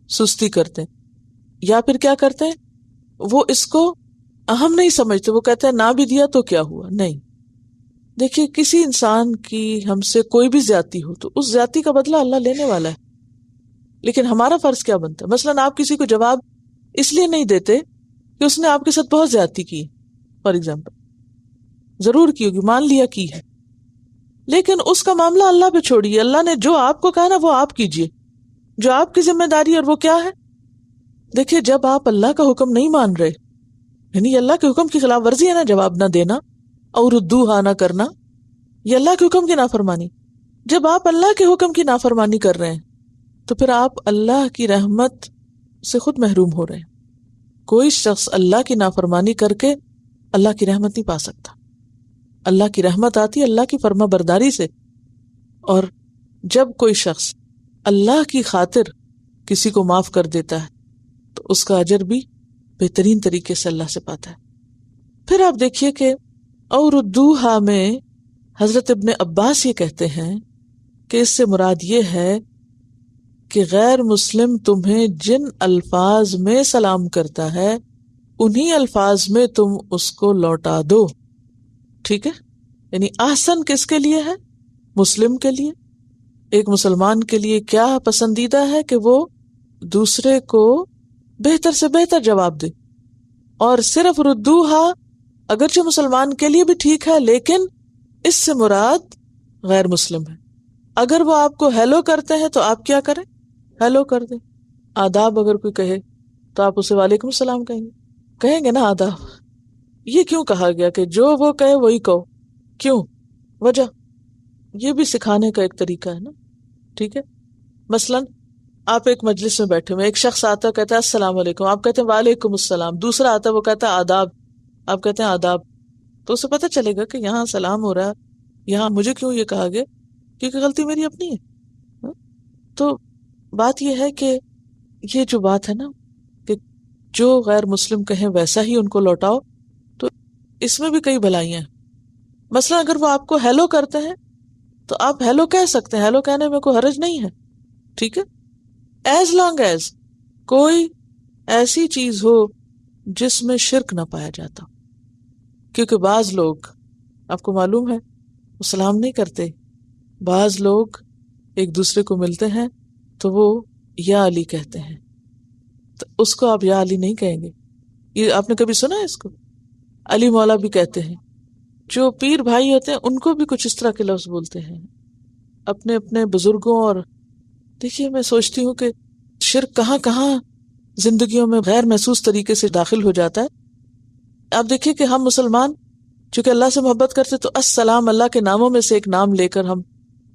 Speaker 1: سستی کرتے، یا پھر کیا کرتے ہیں وہ اس کو اہم نہیں سمجھتے، وہ کہتے ہیں نہ بھی دیا تو کیا ہوا. نہیں، دیکھیے کسی انسان کی ہم سے کوئی بھی زیادتی ہو تو اس زیادتی کا بدلہ اللہ لینے والا ہے، لیکن ہمارا فرض کیا بنتا ہے؟ مثلاً آپ کسی کو جواب اس لیے نہیں دیتے کہ اس نے آپ کے ساتھ بہت زیادتی کی، فار ایگزامپل ضرور کی ہوگی، مان لیا کی ہے، لیکن اس کا معاملہ اللہ پہ چھوڑیے. اللہ نے جو آپ کو کہا نا وہ آپ کیجئے، جو آپ کی ذمہ داری ہے، اور وہ کیا ہے؟ دیکھیے جب آپ اللہ کا حکم نہیں مان رہے، یعنی اللہ کے حکم کی خلاف ورزی ہے نا جواب نہ دینا اور ردوہا نہ کرنا، یہ اللہ کے حکم کی نافرمانی. جب آپ اللہ کے حکم کی نافرمانی کر رہے ہیں تو پھر آپ اللہ کی رحمت سے خود محروم ہو رہے ہیں. کوئی شخص اللہ کی نافرمانی کر کے اللہ کی رحمت نہیں پا سکتا. اللہ کی رحمت آتی ہے اللہ کی فرما برداری سے. اور جب کوئی شخص اللہ کی خاطر کسی کو معاف کر دیتا ہے تو اس کا اجر بھی بہترین طریقے سے اللہ سے پاتا ہے۔ پھر آپ دیکھیے کہ اور ردوہا میں حضرت ابن عباس یہ کہتے ہیں کہ اس سے مراد یہ ہے کہ غیر مسلم تمہیں جن الفاظ میں سلام کرتا ہے انہی الفاظ میں تم اس کو لوٹا دو، ٹھیک ہے؟ یعنی احسن کس کے لیے ہے؟ مسلم کے لیے۔ ایک مسلمان کے لیے کیا پسندیدہ ہے کہ وہ دوسرے کو بہتر سے بہتر جواب دے، اور صرف ردوہا اگرچہ مسلمان کے لیے بھی ٹھیک ہے لیکن اس سے مراد غیر مسلم ہے۔ اگر وہ آپ کو ہیلو کرتے ہیں تو آپ کیا کریں؟ ہیلو کر دیں۔ آداب اگر کوئی کہے تو آپ اسے وعلیکم السلام کہیں گے نا آداب۔ یہ کیوں کہا گیا کہ جو وہ کہے وہی کہو؟ کیوں؟ وجہ یہ بھی سکھانے کا ایک طریقہ ہے نا، ٹھیک ہے؟ مثلاً آپ ایک مجلس میں بیٹھے ہوئے، ایک شخص آتا ہے کہتا ہے السلام علیکم، آپ کہتے ہیں وعلیکم السلام، دوسرا آتا ہے وہ کہتا ہے آداب، آپ کہتے ہیں آداب، تو اسے پتہ چلے گا کہ یہاں سلام ہو رہا ہے، یہاں مجھے کیوں یہ کہا گیا؟ کیونکہ غلطی میری اپنی ہے۔ تو بات یہ ہے کہ یہ جو بات ہے نا کہ جو غیر مسلم کہیں ویسا ہی ان کو لوٹاؤ، تو اس میں بھی کئی بھلائیاں ہیں۔ مثلا اگر وہ آپ کو ہیلو کرتے ہیں تو آپ ہیلو کہہ سکتے ہیں، ہیلو کہنے میں کوئی حرج نہیں ہے، ٹھیک ہے، ایز لانگ ایز کوئی ایسی چیز ہو جس میں شرک نہ پایا جاتا۔ کیونکہ بعض لوگ آپ کو معلوم ہے وہ سلام نہیں کرتے، بعض لوگ ایک دوسرے کو ملتے ہیں تو وہ یا علی کہتے ہیں، تو اس کو آپ یا علی نہیں کہیں گے۔ یہ آپ نے کبھی سنا ہے اس کو؟ علی مولا بھی کہتے ہیں۔ جو پیر بھائی ہوتے ہیں ان کو بھی کچھ اس طرح کے لفظ بولتے ہیں اپنے اپنے بزرگوں۔ اور دیکھیے میں سوچتی ہوں کہ شرک کہاں کہاں زندگیوں میں غیر محسوس طریقے سے داخل ہو جاتا ہے۔ آپ دیکھیے کہ ہم مسلمان چونکہ اللہ سے محبت کرتے تو السلام اللہ کے ناموں میں سے ایک نام لے کر ہم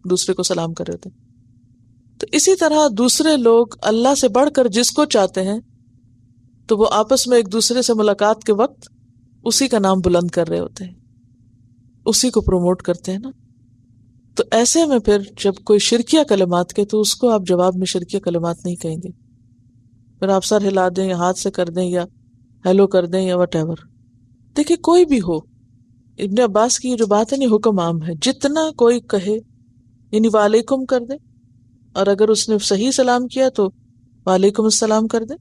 Speaker 1: دوسرے کو سلام کر رہے تھے، تو اسی طرح دوسرے لوگ اللہ سے بڑھ کر جس کو چاہتے ہیں تو وہ آپس میں ایک دوسرے سے ملاقات کے وقت اسی کا نام بلند کر رہے ہوتے ہیں، اسی کو پروموٹ کرتے ہیں نا۔ تو ایسے میں پھر جب کوئی شرکیہ کلمات کے تو اس کو آپ جواب میں شرکیہ کلمات نہیں کہیں گے، پھر آپ سر ہلا دیں یا ہاتھ سے کر دیں یا ہیلو کر دیں یا وٹ ایور۔ دیکھیے کوئی بھی ہو، ابن عباس کی یہ جو بات ہے نا حکم عام ہے، جتنا کوئی کہے یعنی وعلیکم کر دے، اور اگر اس نے صحیح سلام کیا تو وعلیکم السلام کر دے،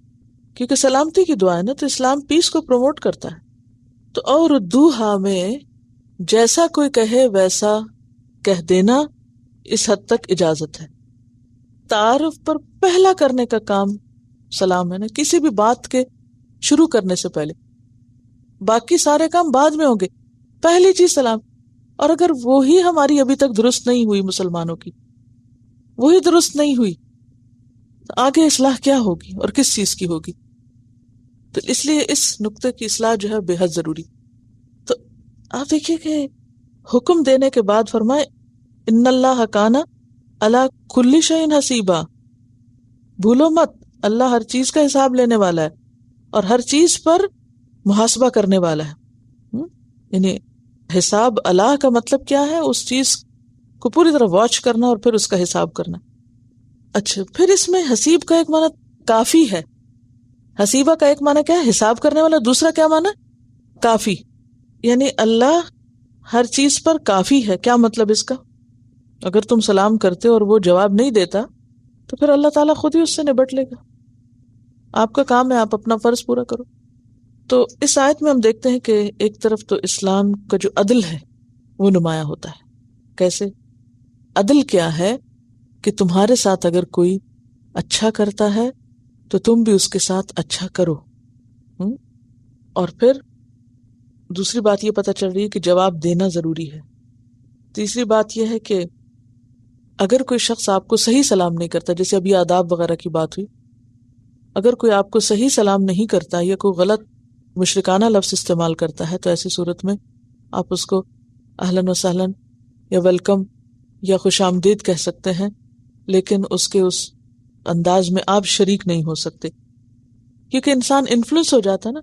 Speaker 1: کیونکہ سلامتی کی دعا ہے نا، تو اسلام پیس کو پروموٹ کرتا ہے۔ تو اور دوہا میں جیسا کوئی کہے ویسا کہہ دینا اس حد تک اجازت ہے۔ تعارف پر پہلا کرنے کا کام سلام ہے نا، کسی بھی بات کے شروع کرنے سے پہلے، باقی سارے کام بعد میں ہوں گے، پہلی چیز سلام۔ اور اگر وہی ہماری ابھی تک درست نہیں ہوئی، مسلمانوں کی وہی درست نہیں ہوئی، تو آگے اصلاح کیا ہوگی اور کس چیز کی ہوگی؟ تو اس لیے اس نقطے کی اصلاح جو ہے بے حد ضروری۔ تو آپ دیکھیے کہ حکم دینے کے بعد فرمائے ان اللہ کان علی کل شیء حسیبا، بھولو مت اللہ ہر چیز کا حساب لینے والا ہے اور ہر چیز پر محاسبہ کرنے والا ہے۔ یعنی حساب اللہ کا مطلب کیا ہے؟ اس چیز کو پوری طرح واچ کرنا اور پھر اس کا حساب کرنا۔ اچھا، پھر اس میں حسیب کا ایک معنی کافی ہے، حسیبہ کا ایک معنی کیا ہے؟ حساب کرنے والا، دوسرا کیا معنی؟ کافی، یعنی اللہ ہر چیز پر کافی ہے۔ کیا مطلب اس کا؟ اگر تم سلام کرتے اور وہ جواب نہیں دیتا تو پھر اللہ تعالیٰ خود ہی اس سے نبٹ لے گا، آپ کا کام ہے آپ اپنا فرض پورا کرو۔ تو اس آیت میں ہم دیکھتے ہیں کہ ایک طرف تو اسلام کا جو عدل ہے وہ نمایاں ہوتا ہے۔ کیسے عدل؟ کیا ہے کہ تمہارے ساتھ اگر کوئی اچھا کرتا ہے تو تم بھی اس کے ساتھ اچھا کرو۔ اور پھر دوسری بات یہ پتہ چل رہی ہے کہ جواب دینا ضروری ہے۔ تیسری بات یہ ہے کہ اگر کوئی شخص آپ کو صحیح سلام نہیں کرتا، جیسے ابھی آداب وغیرہ کی بات ہوئی، اگر کوئی آپ کو صحیح سلام نہیں کرتا یا کوئی غلط مشرکانہ لفظ استعمال کرتا ہے تو ایسی صورت میں آپ اس کو اہلاً و سہلاً یا ویلکم یا خوش آمدید کہہ سکتے ہیں، لیکن اس کے اس انداز میں آپ شریک نہیں ہو سکتے، کیونکہ انسان انفلوئنس ہو جاتا ہے نا،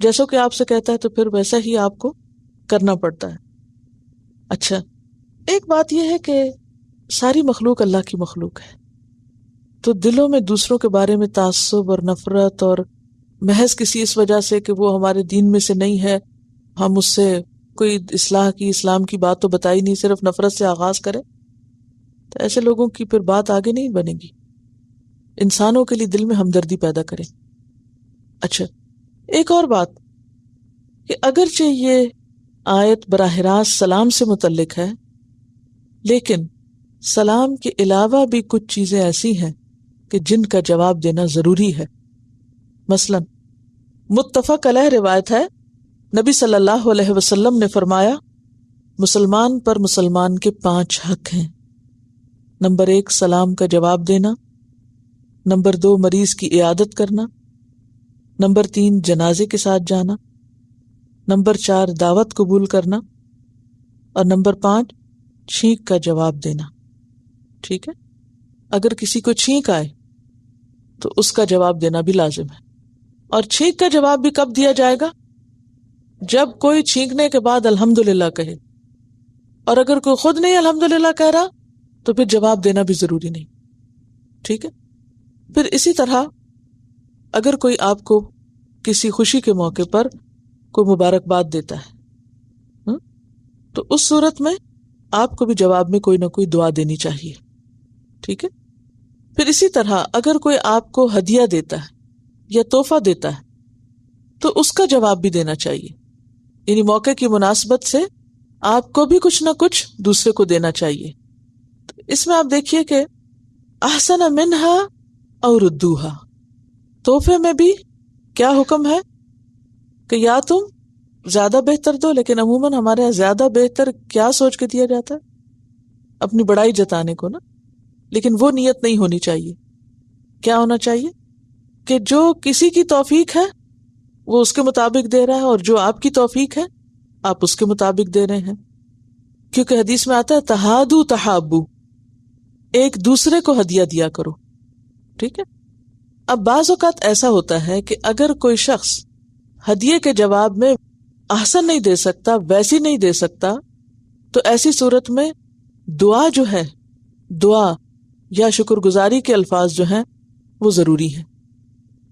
Speaker 1: جیسا کہ آپ سے کہتا ہے تو پھر ویسا ہی آپ کو کرنا پڑتا ہے۔ اچھا، ایک بات یہ ہے کہ ساری مخلوق اللہ کی مخلوق ہے، تو دلوں میں دوسروں کے بارے میں تعصب اور نفرت، اور محض کسی اس وجہ سے کہ وہ ہمارے دین میں سے نہیں ہے، ہم اس سے کوئی اصلاح کی، اسلام کی بات تو بتائی نہیں، صرف نفرت سے آغاز کرے، تو ایسے لوگوں کی پھر بات آگے نہیں بنے گی۔ انسانوں کے لیے دل میں ہمدردی پیدا کریں۔ اچھا، ایک اور بات کہ اگرچہ یہ آیت براہ راست سلام سے متعلق ہے، لیکن سلام کے علاوہ بھی کچھ چیزیں ایسی ہیں کہ جن کا جواب دینا ضروری ہے۔ مثلا متفق علیہ روایت ہے، نبی صلی اللہ علیہ وسلم نے فرمایا، مسلمان پر مسلمان کے 5 حق ہیں۔ نمبر 1 سلام کا جواب دینا، نمبر 2 مریض کی عیادت کرنا، نمبر 3 جنازے کے ساتھ جانا، نمبر 4 دعوت قبول کرنا، اور نمبر 5 چھینک کا جواب دینا۔ ٹھیک ہے، اگر کسی کو چھینک آئے تو اس کا جواب دینا بھی لازم ہے۔ اور چھینک کا جواب بھی کب دیا جائے گا؟ جب کوئی چھینکنے کے بعد الحمدللہ کہے، اور اگر کوئی خود نہیں الحمدللہ کہہ رہا تو پھر جواب دینا بھی ضروری نہیں۔ ٹھیک ہے، پھر اسی طرح اگر کوئی آپ کو کسی خوشی کے موقع پر کوئی مبارکباد دیتا ہے تو اس صورت میں آپ کو بھی جواب میں کوئی نہ کوئی دعا دینی چاہیے۔ ٹھیک ہے، پھر اسی طرح اگر کوئی آپ کو ہدیہ دیتا ہے یا تحفہ دیتا ہے تو اس کا جواب بھی دینا چاہیے، یعنی موقع کی مناسبت سے آپ کو بھی کچھ نہ کچھ دوسرے کو دینا چاہیے۔ تو اس میں آپ دیکھیے کہ احسن منہا اور ردوہا، تحفے میں بھی کیا حکم ہے کہ یا تم زیادہ بہتر دو، لیکن عموماً ہمارے یہاں زیادہ بہتر کیا سوچ کے دیا جاتا ہے؟ اپنی بڑائی جتانے کو نا، لیکن وہ نیت نہیں ہونی چاہیے۔ کیا ہونا چاہیے کہ جو کسی کی توفیق ہے وہ اس کے مطابق دے رہا ہے، اور جو آپ کی توفیق ہے آپ اس کے مطابق دے رہے ہیں، کیونکہ حدیث میں آتا ہے تہادو تحابو، ایک دوسرے کو ہدیہ دیا کرو۔ ٹھیک ہے، اب بعض اوقات ایسا ہوتا ہے کہ اگر کوئی شخص ہدیے کے جواب میں احسن نہیں دے سکتا، ویسی نہیں دے سکتا، تو ایسی صورت میں دعا جو ہے، دعا یا شکر گزاری کے الفاظ جو ہیں وہ ضروری ہیں،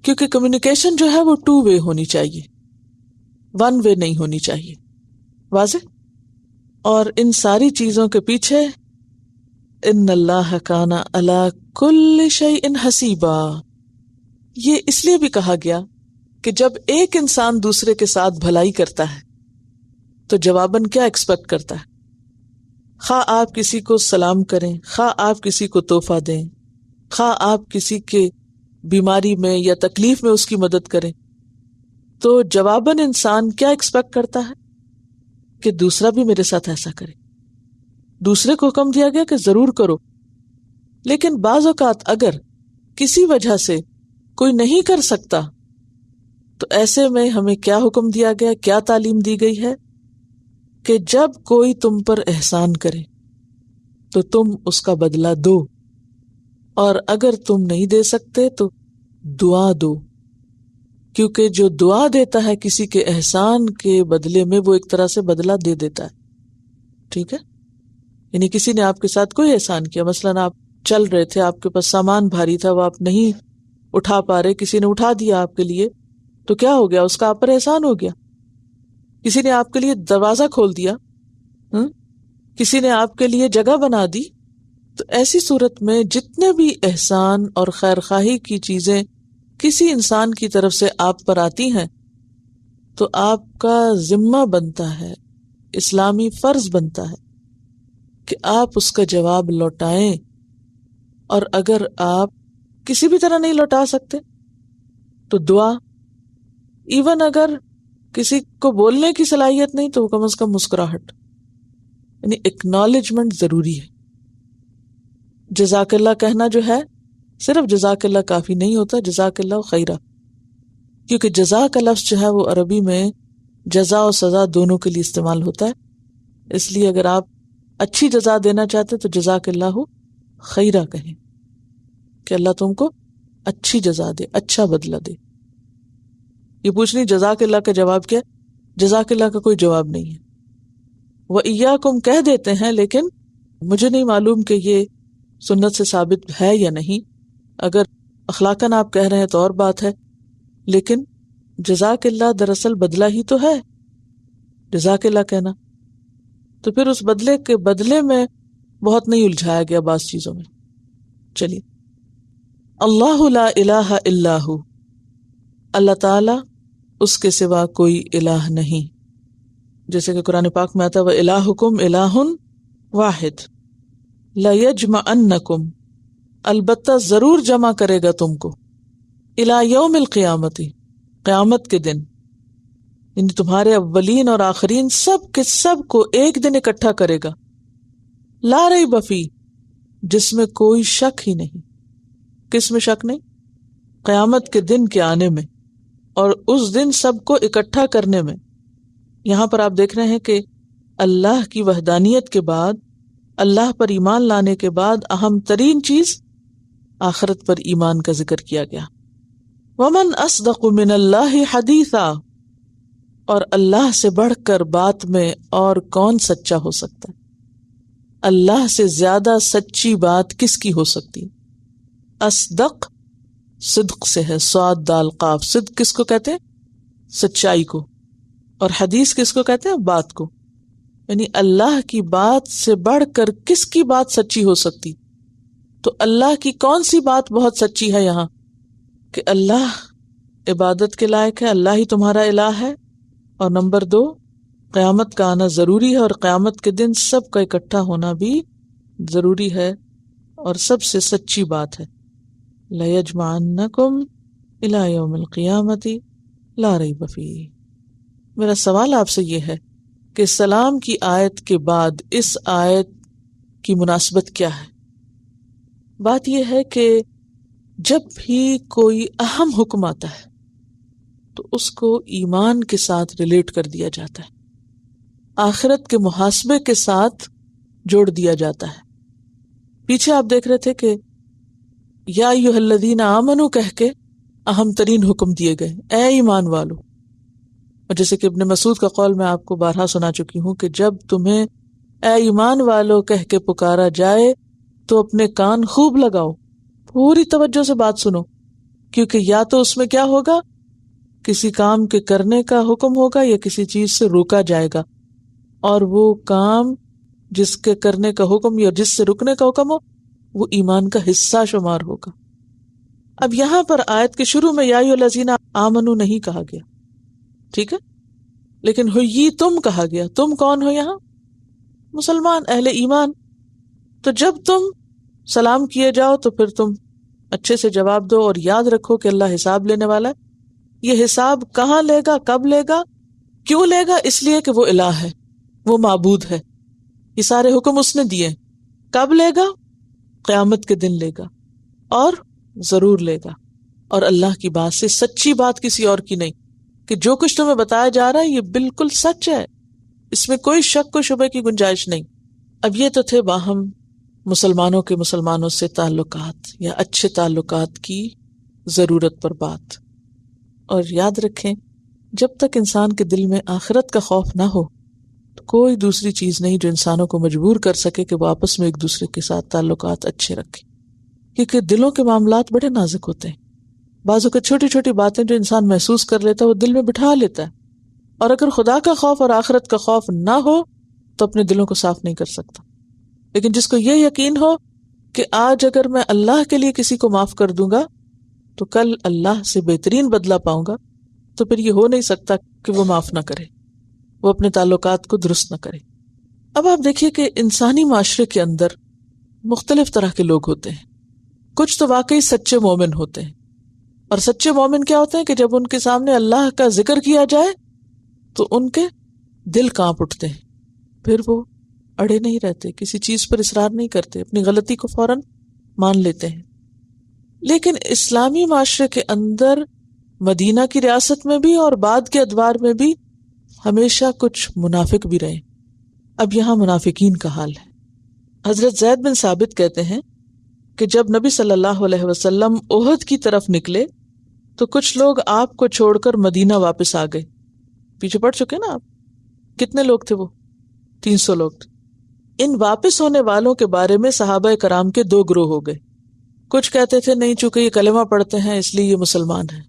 Speaker 1: کیونکہ کمیونیکیشن جو ہے وہ 2 وے ہونی چاہیے، 1 وے نہیں ہونی چاہیے۔ واضح؟ اور ان ساری چیزوں کے پیچھے ان اللہ کان علی کل شیء حسیبا، یہ اس لیے بھی کہا گیا کہ جب ایک انسان دوسرے کے ساتھ بھلائی کرتا ہے تو جواباً کیا ایکسپیکٹ کرتا ہے؟ خواہ آپ کسی کو سلام کریں، خواہ آپ کسی کو تحفہ دیں، خواہ آپ کسی کے بیماری میں یا تکلیف میں اس کی مدد کریں، تو جواباً انسان کیا ایکسپیکٹ کرتا ہے کہ دوسرا بھی میرے ساتھ ایسا کرے۔ دوسرے کو حکم دیا گیا کہ ضرور کرو، لیکن بعض اوقات اگر کسی وجہ سے کوئی نہیں کر سکتا تو ایسے میں ہمیں کیا حکم دیا گیا، کیا تعلیم دی گئی ہے کہ جب کوئی تم پر احسان کرے تو تم اس کا بدلہ دو، اور اگر تم نہیں دے سکتے تو دعا دو، کیونکہ جو دعا دیتا ہے کسی کے احسان کے بدلے میں وہ ایک طرح سے بدلہ دے دیتا ہے۔ ٹھیک ہے، یعنی کسی نے آپ کے ساتھ کوئی احسان کیا، مثلاً آپ چل رہے تھے، آپ کے پاس سامان بھاری تھا، وہ آپ نہیں اٹھا پا رہے، کسی نے اٹھا دیا آپ کے لیے، تو کیا ہو گیا؟ اس کا آپ پر احسان ہو گیا۔ کسی نے آپ کے لیے دروازہ کھول دیا، کسی نے آپ کے لیے جگہ بنا دی، تو ایسی صورت میں جتنے بھی احسان اور خیر خواہی کی چیزیں کسی انسان کی طرف سے آپ پر آتی ہیں تو آپ کا ذمہ بنتا ہے، اسلامی فرض بنتا ہے کہ آپ اس کا جواب لوٹائیں، اور اگر آپ کسی بھی طرح نہیں لوٹا سکتے تو دعا، ایون اگر کسی کو بولنے کی صلاحیت نہیں تو کم از کم مسکراہٹ، یعنی ایکنالجمنٹ ضروری ہے۔ جزاک اللہ کہنا جو ہے، صرف جزاک اللہ کافی نہیں ہوتا، جزاک اللہ خیرہ، کیونکہ جزاک کا لفظ جو ہے وہ عربی میں جزا اور سزا دونوں کے لیے استعمال ہوتا ہے، اس لیے اگر آپ اچھی جزا دینا چاہتے تو جزاک اللہ خیرہ کہیں کہ اللہ تم کو اچھی جزا دے، اچھا بدلہ دے۔ یہ پوچھنی جزاک اللہ کا جواب کیا؟ جزاک اللہ کا کوئی جواب نہیں ہے۔ وَإِيَّاكُمْ کہہ دیتے ہیں، لیکن مجھے نہیں معلوم کہ یہ سنت سے ثابت ہے یا نہیں۔ اگر اخلاقاً آپ کہہ رہے ہیں تو اور بات ہے، لیکن جزاک اللہ دراصل بدلہ ہی تو ہے، جزاک اللہ کہنا، تو پھر اس بدلے کے بدلے میں بہت نہیں الجھایا گیا بعض چیزوں میں. چلیے، اللہ لا الہ الا ہو، اللہ تعالی اس کے سوا کوئی الہ نہیں، جیسے کہ قرآن پاک میں آتا ہے وَإِلَٰهُكُمْ إِلَٰهٌ وَاحِدٌ لَيَجْمَعَنَّكُمْ، البتہ ضرور جمع کرے گا تم کو، إِلَىٰ يَوْمِ الْقِيَامَةِ، قیامت کے دن، یعنی تمہارے اولین اور آخرین سب کے سب کو ایک دن اکٹھا کرے گا، لا ریب فیہ، جس میں کوئی شک ہی نہیں. کس میں شک نہیں؟ قیامت کے دن کے آنے میں اور اس دن سب کو اکٹھا کرنے میں. یہاں پر آپ دیکھ رہے ہیں کہ اللہ کی وحدانیت کے بعد، اللہ پر ایمان لانے کے بعد اہم ترین چیز آخرت پر ایمان کا ذکر کیا گیا. وَمَنْ أَصْدَقُ مِنَ اللَّهِ حَدِيثًا، اور اللہ سے بڑھ کر بات میں اور کون سچا ہو سکتا ہے؟ اللہ سے زیادہ سچی بات کس کی ہو سکتی؟ اصدق صدق سے ہے، صاد دال قاف. صدق کس کو کہتے ہیں؟ سچائی کو. اور حدیث کس کو کہتے ہیں؟ بات کو. یعنی اللہ کی بات سے بڑھ کر کس کی بات سچی ہو سکتی؟ تو اللہ کی کون سی بات بہت سچی ہے یہاں؟ کہ اللہ عبادت کے لائق ہے، اللہ ہی تمہارا الہ ہے، اور نمبر 2 قیامت کا آنا ضروری ہے، اور قیامت کے دن سب کا اکٹھا ہونا بھی ضروری ہے، اور سب سے سچی بات ہے لَيَجْمَعَنَّكُمْ إِلَىٰ يَوْمِ الْقِيَامَةِ لَا رَيْبَ فِيهِ. میرا سوال آپ سے یہ ہے کہ سلام کی آیت کے بعد اس آیت کی مناسبت کیا ہے؟ بات یہ ہے کہ جب بھی کوئی اہم حکم آتا ہے تو اس کو ایمان کے ساتھ ریلیٹ کر دیا جاتا ہے، آخرت کے محاسبے کے ساتھ جوڑ دیا جاتا ہے. پیچھے آپ دیکھ رہے تھے کہ یا ایھا الذین آمنوا کہہ کے اہم ترین حکم دیے گئے، اے ایمان والو. اور جیسے کہ ابن مسعود کا قول میں آپ کو بارہا سنا چکی ہوں کہ جب تمہیں اے ایمان والو کہہ کے پکارا جائے تو اپنے کان خوب لگاؤ، پوری توجہ سے بات سنو، کیونکہ یا تو اس میں کیا ہوگا، کسی کام کے کرنے کا حکم ہوگا یا کسی چیز سے روکا جائے گا، اور وہ کام جس کے کرنے کا حکم یا جس سے رکنے کا حکم ہو وہ ایمان کا حصہ شمار ہوگا. اب یہاں پر آیت کے شروع میں یا ایھا الذین آمنوا نہیں کہا گیا، ٹھیک ہے، لیکن تم کہا گیا. تم کون ہو یہاں؟ مسلمان، اہل ایمان. تو جب تم سلام کیے جاؤ تو پھر تم اچھے سے جواب دو، اور یاد رکھو کہ اللہ حساب لینے والا ہے. یہ حساب کہاں لے گا، کب لے گا، کیوں لے گا؟ اس لیے کہ وہ الہ ہے، وہ معبود ہے، یہ سارے حکم اس نے دیے. کب لے گا؟ قیامت کے دن لے گا، اور ضرور لے گا. اور اللہ کی بات سے سچی بات کسی اور کی نہیں، کہ جو کچھ تمہیں بتایا جا رہا ہے یہ بالکل سچ ہے، اس میں کوئی شک و شبہ کی گنجائش نہیں. اب یہ تو تھے باہم مسلمانوں کے مسلمانوں سے تعلقات یا اچھے تعلقات کی ضرورت پر بات. اور یاد رکھیں، جب تک انسان کے دل میں آخرت کا خوف نہ ہو تو کوئی دوسری چیز نہیں جو انسانوں کو مجبور کر سکے کہ وہ آپس میں ایک دوسرے کے ساتھ تعلقات اچھے رکھیں. کیونکہ دلوں کے معاملات بڑے نازک ہوتے ہیں، بعض اوقات چھوٹی چھوٹی باتیں جو انسان محسوس کر لیتا ہے وہ دل میں بٹھا لیتا ہے، اور اگر خدا کا خوف اور آخرت کا خوف نہ ہو تو اپنے دلوں کو صاف نہیں کر سکتا. لیکن جس کو یہ یقین ہو کہ آج اگر میں اللہ کے لیے کسی کو معاف کر دوں گا تو کل اللہ سے بہترین بدلہ پاؤں گا، تو پھر یہ ہو نہیں سکتا کہ وہ معاف نہ کرے، وہ اپنے تعلقات کو درست نہ کرے. اب آپ دیکھیے کہ انسانی معاشرے کے اندر مختلف طرح کے لوگ ہوتے ہیں. کچھ تو واقعی سچے مومن ہوتے ہیں، اور سچے مومن کیا ہوتے ہیں کہ جب ان کے سامنے اللہ کا ذکر کیا جائے تو ان کے دل کانپ اٹھتے ہیں، پھر وہ اڑے نہیں رہتے، کسی چیز پر اصرار نہیں کرتے، اپنی غلطی کو فوراً مان لیتے ہیں. لیکن اسلامی معاشرے کے اندر مدینہ کی ریاست میں بھی اور بعد کے ادوار میں بھی ہمیشہ کچھ منافق بھی رہے. اب یہاں منافقین کا حال ہے. حضرت زید بن ثابت کہتے ہیں کہ جب نبی صلی اللہ علیہ وسلم احد کی طرف نکلے تو کچھ لوگ آپ کو چھوڑ کر مدینہ واپس آ گئے. پیچھے پڑ چکے نا آپ، کتنے لوگ تھے وہ؟ 300 لوگ. ان واپس ہونے والوں کے بارے میں صحابہ کرام کے 2 گروہ ہو گئے. کچھ کہتے تھے نہیں چونکہ یہ کلمہ پڑھتے ہیں اس لیے یہ مسلمان ہیں،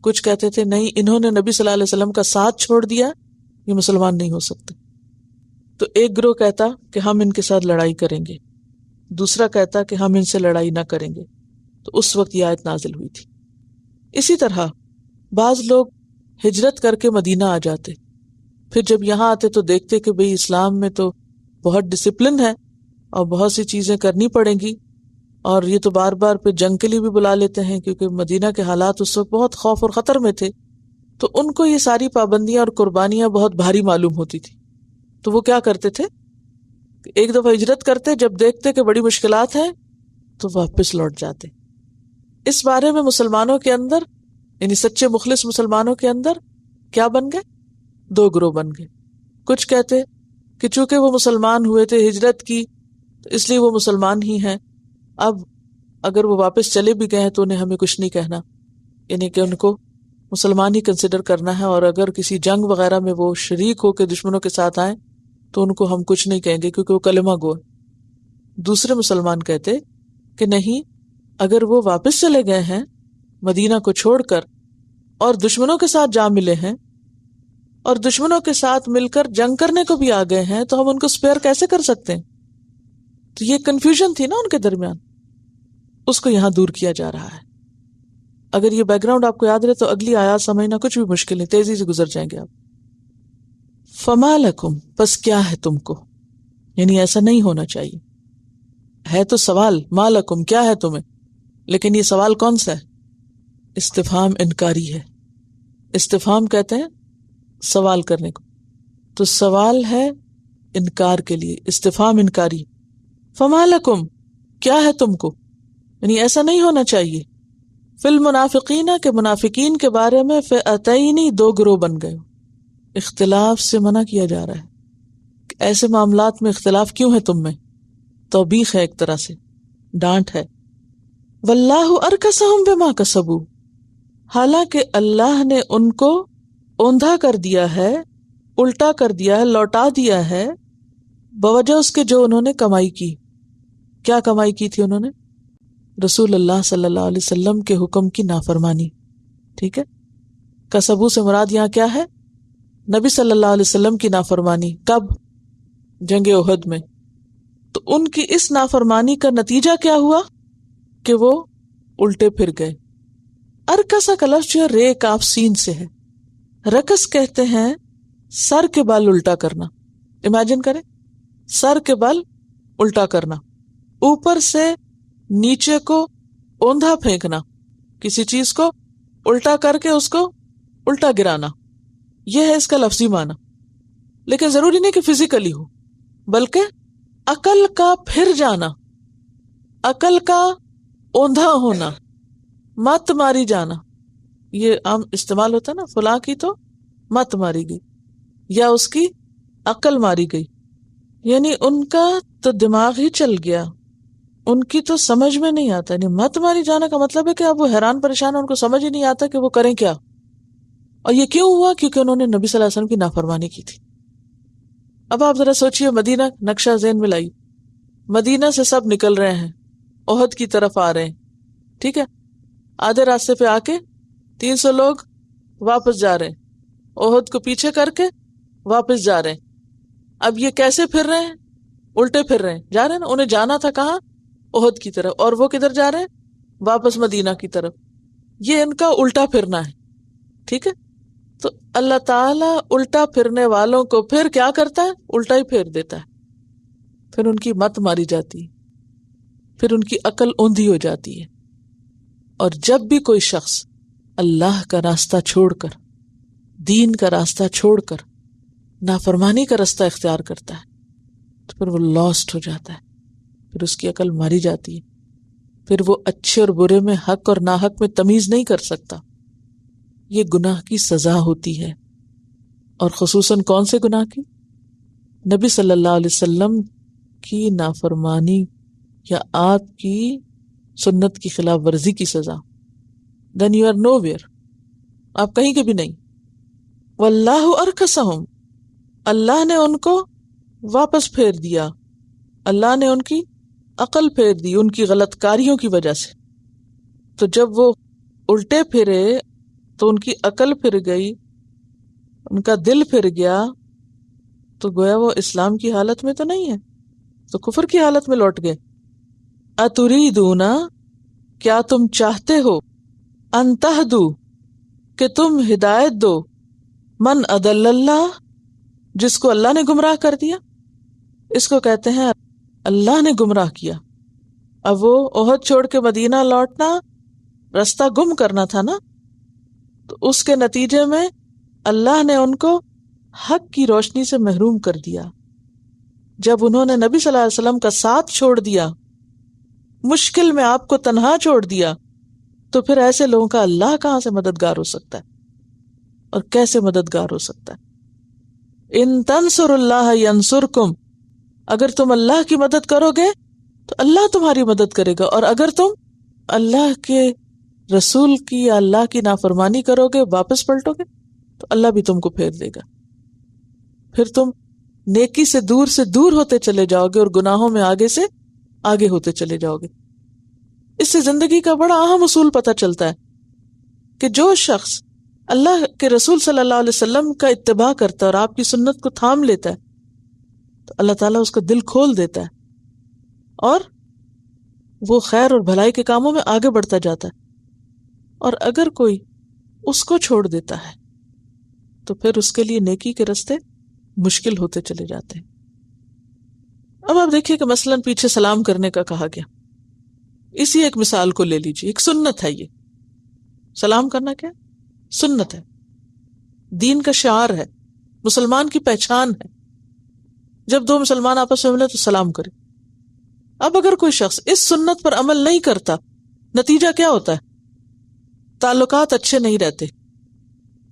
Speaker 1: کچھ کہتے تھے نہیں انہوں نے نبی صلی اللہ علیہ وسلم کا ساتھ چھوڑ دیا، یہ مسلمان نہیں ہو سکتے۔ تو ایک گروہ کہتا کہ ہم ان کے ساتھ لڑائی کریں گے، دوسرا کہتا کہ ہم ان سے لڑائی نہ کریں گے، تو اس وقت یہ آیت نازل ہوئی تھی۔ اسی طرح بعض لوگ ہجرت کر کے مدینہ آ جاتے، پھر جب یہاں آتے تو دیکھتے کہ بھئی اسلام میں تو بہت ڈسپلن ہے اور بہت سی چیزیں کرنی پڑیں گی، اور یہ تو بار بار پہ جنگ کے لیے بھی بلا لیتے ہیں کیونکہ مدینہ کے حالات اس وقت بہت خوف اور خطر میں تھے، تو ان کو یہ ساری پابندیاں اور قربانیاں بہت بھاری معلوم ہوتی تھی۔ تو وہ کیا کرتے تھے، ایک دفعہ ہجرت کرتے، جب دیکھتے کہ بڑی مشکلات ہیں تو واپس لوٹ جاتے۔ اس بارے میں مسلمانوں کے اندر، یعنی سچے مخلص مسلمانوں کے اندر کیا بن گئے، دو گروہ بن گئے۔ کچھ کہتے کہ چونکہ وہ مسلمان ہوئے تھے، ہجرت کی، تو اس لیے وہ مسلمان ہی ہیں، اب اگر وہ واپس چلے بھی گئے ہیں تو انہیں ہمیں کچھ نہیں کہنا، یعنی کہ ان کو مسلمان ہی کنسیڈر کرنا ہے، اور اگر کسی جنگ وغیرہ میں وہ شریک ہو کے دشمنوں کے ساتھ آئیں تو ان کو ہم کچھ نہیں کہیں گے کیونکہ وہ کلمہ گو ہے۔ دوسرے مسلمان کہتے کہ نہیں، اگر وہ واپس چلے گئے ہیں مدینہ کو چھوڑ کر اور دشمنوں کے ساتھ جا ملے ہیں اور دشمنوں کے ساتھ مل کر جنگ کرنے کو بھی آ گئے ہیں، تو ہم ان کو سپیئر کیسے کر سکتے ہیں؟ تو یہ کنفیوژن تھی نا ان کے درمیان، اس کو یہاں دور کیا جا رہا ہے۔ اگر یہ بیک گراؤنڈ آپ کو یاد رہے تو اگلی آیات سمجھنا کچھ بھی مشکل نہیں، تیزی سے گزر جائیں گے آپ۔ فما لکم، پس کیا ہے تم کو، یعنی ایسا نہیں ہونا چاہیے، ہے تو سوال، ما لکم کیا ہے تمہیں، لیکن یہ سوال کون سا ہے؟ استفہام انکاری ہے۔ استفہام کہتے ہیں سوال کرنے کو، تو سوال ہے انکار کے لیے، استفہام انکاری۔ فما لکم کیا ہے تم کو، یعنی ایسا نہیں ہونا چاہیے، فی المنافقین کے منافقین کے بارے میں، فئتین دو گروہ بن گئے، اختلاف سے منع کیا جا رہا ہے کہ ایسے معاملات میں اختلاف کیوں ہے تم میں، توبیخ ہے ایک طرح سے، ڈانٹ ہے۔ واللہ ارکسہم بما کسبوا، حالانکہ اللہ نے ان کو اوندھا کر دیا ہے، الٹا کر دیا ہے، لوٹا دیا ہے، بوجہ اس کے جو انہوں نے کمائی کی۔ کیا کمائی کی تھی انہوں نے؟ رسول اللہ صلی اللہ علیہ وسلم کے حکم کی نافرمانی، ٹھیک ہے۔ کسبو سے مراد یہاں کیا ہے؟ نبی صلی اللہ علیہ وسلم کی نافرمانی۔ کب؟ جنگ احد میں۔ تو ان کی اس نافرمانی کا نتیجہ کیا ہوا کہ وہ الٹے پھر گئے۔ ارکسا کا لفظ جو رے کاف سین سے ہے۔ رکس کہتے ہیں سر کے بال الٹا کرنا۔ امیجن کریں، سر کے بال الٹا کرنا، اوپر سے نیچے کو اوندھا پھینکنا، کسی چیز کو الٹا کر کے اس کو الٹا گرانا، یہ ہے اس کا لفظی معنی۔ لیکن ضروری نہیں کہ فزیکلی ہو، بلکہ عقل کا پھر جانا، عقل کا اوندھا ہونا، مت ماری جانا، یہ عام استعمال ہوتا ہے نا، فلاں کی تو مت ماری گئی یا اس کی عقل ماری گئی، یعنی ان کا تو دماغ ہی چل گیا، ان کی تو سمجھ میں نہیں آتا۔ یعنی مت ماری جانا کا مطلب ہے کہ اب وہ حیران پریشان ہیں، ان کو سمجھ ہی نہیں آتا کہ وہ کریں کیا۔ اور یہ کیوں ہوا؟ کیونکہ انہوں نے نبی صلی اللہ علیہ وسلم کی نافرمانی کی تھی۔ اب آپ ذرا سوچئے، مدینہ نقشہ ذہن میں لائی، مدینہ سے سب نکل رہے ہیں، احد کی طرف آ رہے ہیں، ٹھیک ہے، آدھے راستے پہ آ کے 300 لوگ واپس جا رہے ہیں، احد کو پیچھے کر کے واپس جا رہے ہیں۔ اب یہ کیسے پھر رہے ہیں؟ الٹے پھر رہے ہیں، جا رہے ہیں نا، انہیں جانا تھا کہاں؟ احد کی طرف، اور وہ کدھر جا رہے ہیں؟ واپس مدینہ کی طرف۔ یہ ان کا الٹا پھرنا ہے، ٹھیک ہے۔ تو اللہ تعالیٰ الٹا پھرنے والوں کو پھر کیا کرتا ہے؟ الٹا ہی پھیر دیتا ہے، پھر ان کی مت ماری جاتی ہے، پھر ان کی عقل اوندھی ہو جاتی ہے۔ اور جب بھی کوئی شخص اللہ کا راستہ چھوڑ کر، دین کا راستہ چھوڑ کر نافرمانی کا راستہ اختیار کرتا ہے تو پھر وہ لاسٹ ہو جاتا ہے، پھر اس کی عقل ماری جاتی ہے، پھر وہ اچھے اور برے میں، حق اور ناحق میں تمیز نہیں کر سکتا۔ یہ گناہ کی سزا ہوتی ہے، اور خصوصاً کون سے گناہ کی؟ نبی صلی اللہ علیہ وسلم کی نافرمانی یا آپ کی سنت کی خلاف ورزی کی سزا۔ then you are nowhere، آپ کہیں کے بھی نہیں۔ واللہ ارکسہم، اللہ نے ان کو واپس پھیر دیا، اللہ نے ان کی عقل پھیر دی ان کی غلط کاریوں کی وجہ سے. تو جب وہ الٹے پھرے تو ان کی عقل پھر گئی، ان کا دل پھر گیا، تو گویا وہ اسلام کی حالت میں تو نہیں ہے، تو کفر کی حالت میں لوٹ گئے. اتریدون، کیا تم چاہتے ہو، ان تہدو، کہ تم ہدایت دو، من اضل اللہ، جس کو اللہ نے گمراہ کر دیا. اس کو کہتے ہیں اللہ نے گمراہ کیا. اب وہ احد چھوڑ کے مدینہ لوٹنا رستہ گم کرنا تھا نا، تو اس کے نتیجے میں اللہ نے ان کو حق کی روشنی سے محروم کر دیا. جب انہوں نے نبی صلی اللہ علیہ وسلم کا ساتھ چھوڑ دیا، مشکل میں آپ کو تنہا چھوڑ دیا، تو پھر ایسے لوگوں کا اللہ کہاں سے مددگار ہو سکتا ہے اور کیسے مددگار ہو سکتا ہے؟ ان تنصر اللہ ینصرکم، اگر تم اللہ کی مدد کرو گے تو اللہ تمہاری مدد کرے گا، اور اگر تم اللہ کے رسول کی یا اللہ کی نافرمانی کرو گے، واپس پلٹو گے، تو اللہ بھی تم کو پھیر دے گا. پھر تم نیکی سے دور ہوتے چلے جاؤ گے اور گناہوں میں آگے سے آگے ہوتے چلے جاؤ گے. اس سے زندگی کا بڑا اہم اصول پتہ چلتا ہے کہ جو شخص اللہ کے رسول صلی اللہ علیہ وسلم کا اتباع کرتا ہے اور آپ کی سنت کو تھام لیتا ہے، تو اللہ تعالیٰ اس کا دل کھول دیتا ہے اور وہ خیر اور بھلائی کے کاموں میں آگے بڑھتا جاتا ہے. اور اگر کوئی اس کو چھوڑ دیتا ہے تو پھر اس کے لیے نیکی کے راستے مشکل ہوتے چلے جاتے ہیں. اب آپ دیکھیے کہ مثلاً پیچھے سلام کرنے کا کہا گیا، اسی ایک مثال کو لے لیجیے. ایک سنت ہے، یہ سلام کرنا کیا سنت ہے، دین کا شعار ہے، مسلمان کی پہچان ہے. جب دو مسلمان آپس میں ملے تو سلام کرے. اب اگر کوئی شخص اس سنت پر عمل نہیں کرتا، نتیجہ کیا ہوتا ہے؟ تعلقات اچھے نہیں رہتے.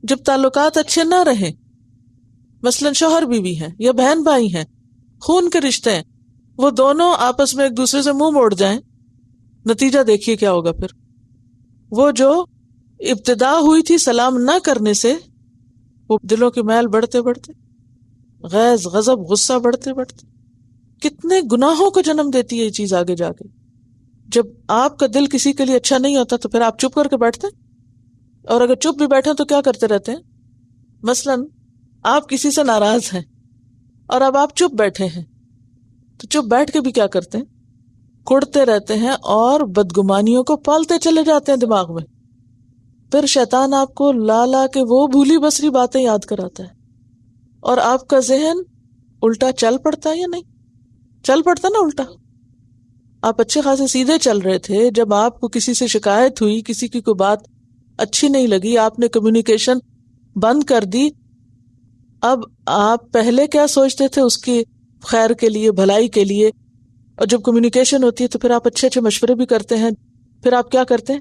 Speaker 1: جب تعلقات اچھے نہ رہیں، مثلاً شوہر بیوی ہیں یا بہن بھائی ہیں، خون کے رشتے ہیں، وہ دونوں آپس میں ایک دوسرے سے منہ موڑ جائیں، نتیجہ دیکھیے کیا ہوگا. پھر وہ جو ابتدا ہوئی تھی سلام نہ کرنے سے، وہ دلوں کے میل بڑھتے بڑھتے، غیظ غضب غصہ بڑھتے بڑھتے کتنے گناہوں کو جنم دیتی ہے یہ چیز آگے جا کے. جب آپ کا دل کسی کے لیے اچھا نہیں ہوتا تو پھر آپ چپ کر کے بیٹھتے ہیں، اور اگر چپ بھی بیٹھے تو کیا کرتے رہتے ہیں؟ مثلاً آپ کسی سے ناراض ہیں اور اب آپ چپ بیٹھے ہیں، تو چپ بیٹھ کے بھی کیا کرتے ہیں؟ کڑتے رہتے ہیں اور بدگمانیوں کو پالتے چلے جاتے ہیں دماغ میں. پھر شیطان آپ کو لا لا کے وہ بھولی بسری باتیں یاد کراتا ہے، اور آپ کا ذہن الٹا چل پڑتا ہے یا نہیں؟ چل پڑتا نا الٹا. آپ اچھے خاصے سیدھے چل رہے تھے، جب آپ کو کسی سے شکایت ہوئی، کسی کی کوئی بات اچھی نہیں لگی، آپ نے کمیونیکیشن بند کر دی. اب آپ پہلے کیا سوچتے تھے؟ اس کی خیر کے لیے، بھلائی کے لیے. اور جب کمیونیکیشن ہوتی ہے تو پھر آپ اچھے اچھے مشورے بھی کرتے ہیں. پھر آپ کیا کرتے ہیں؟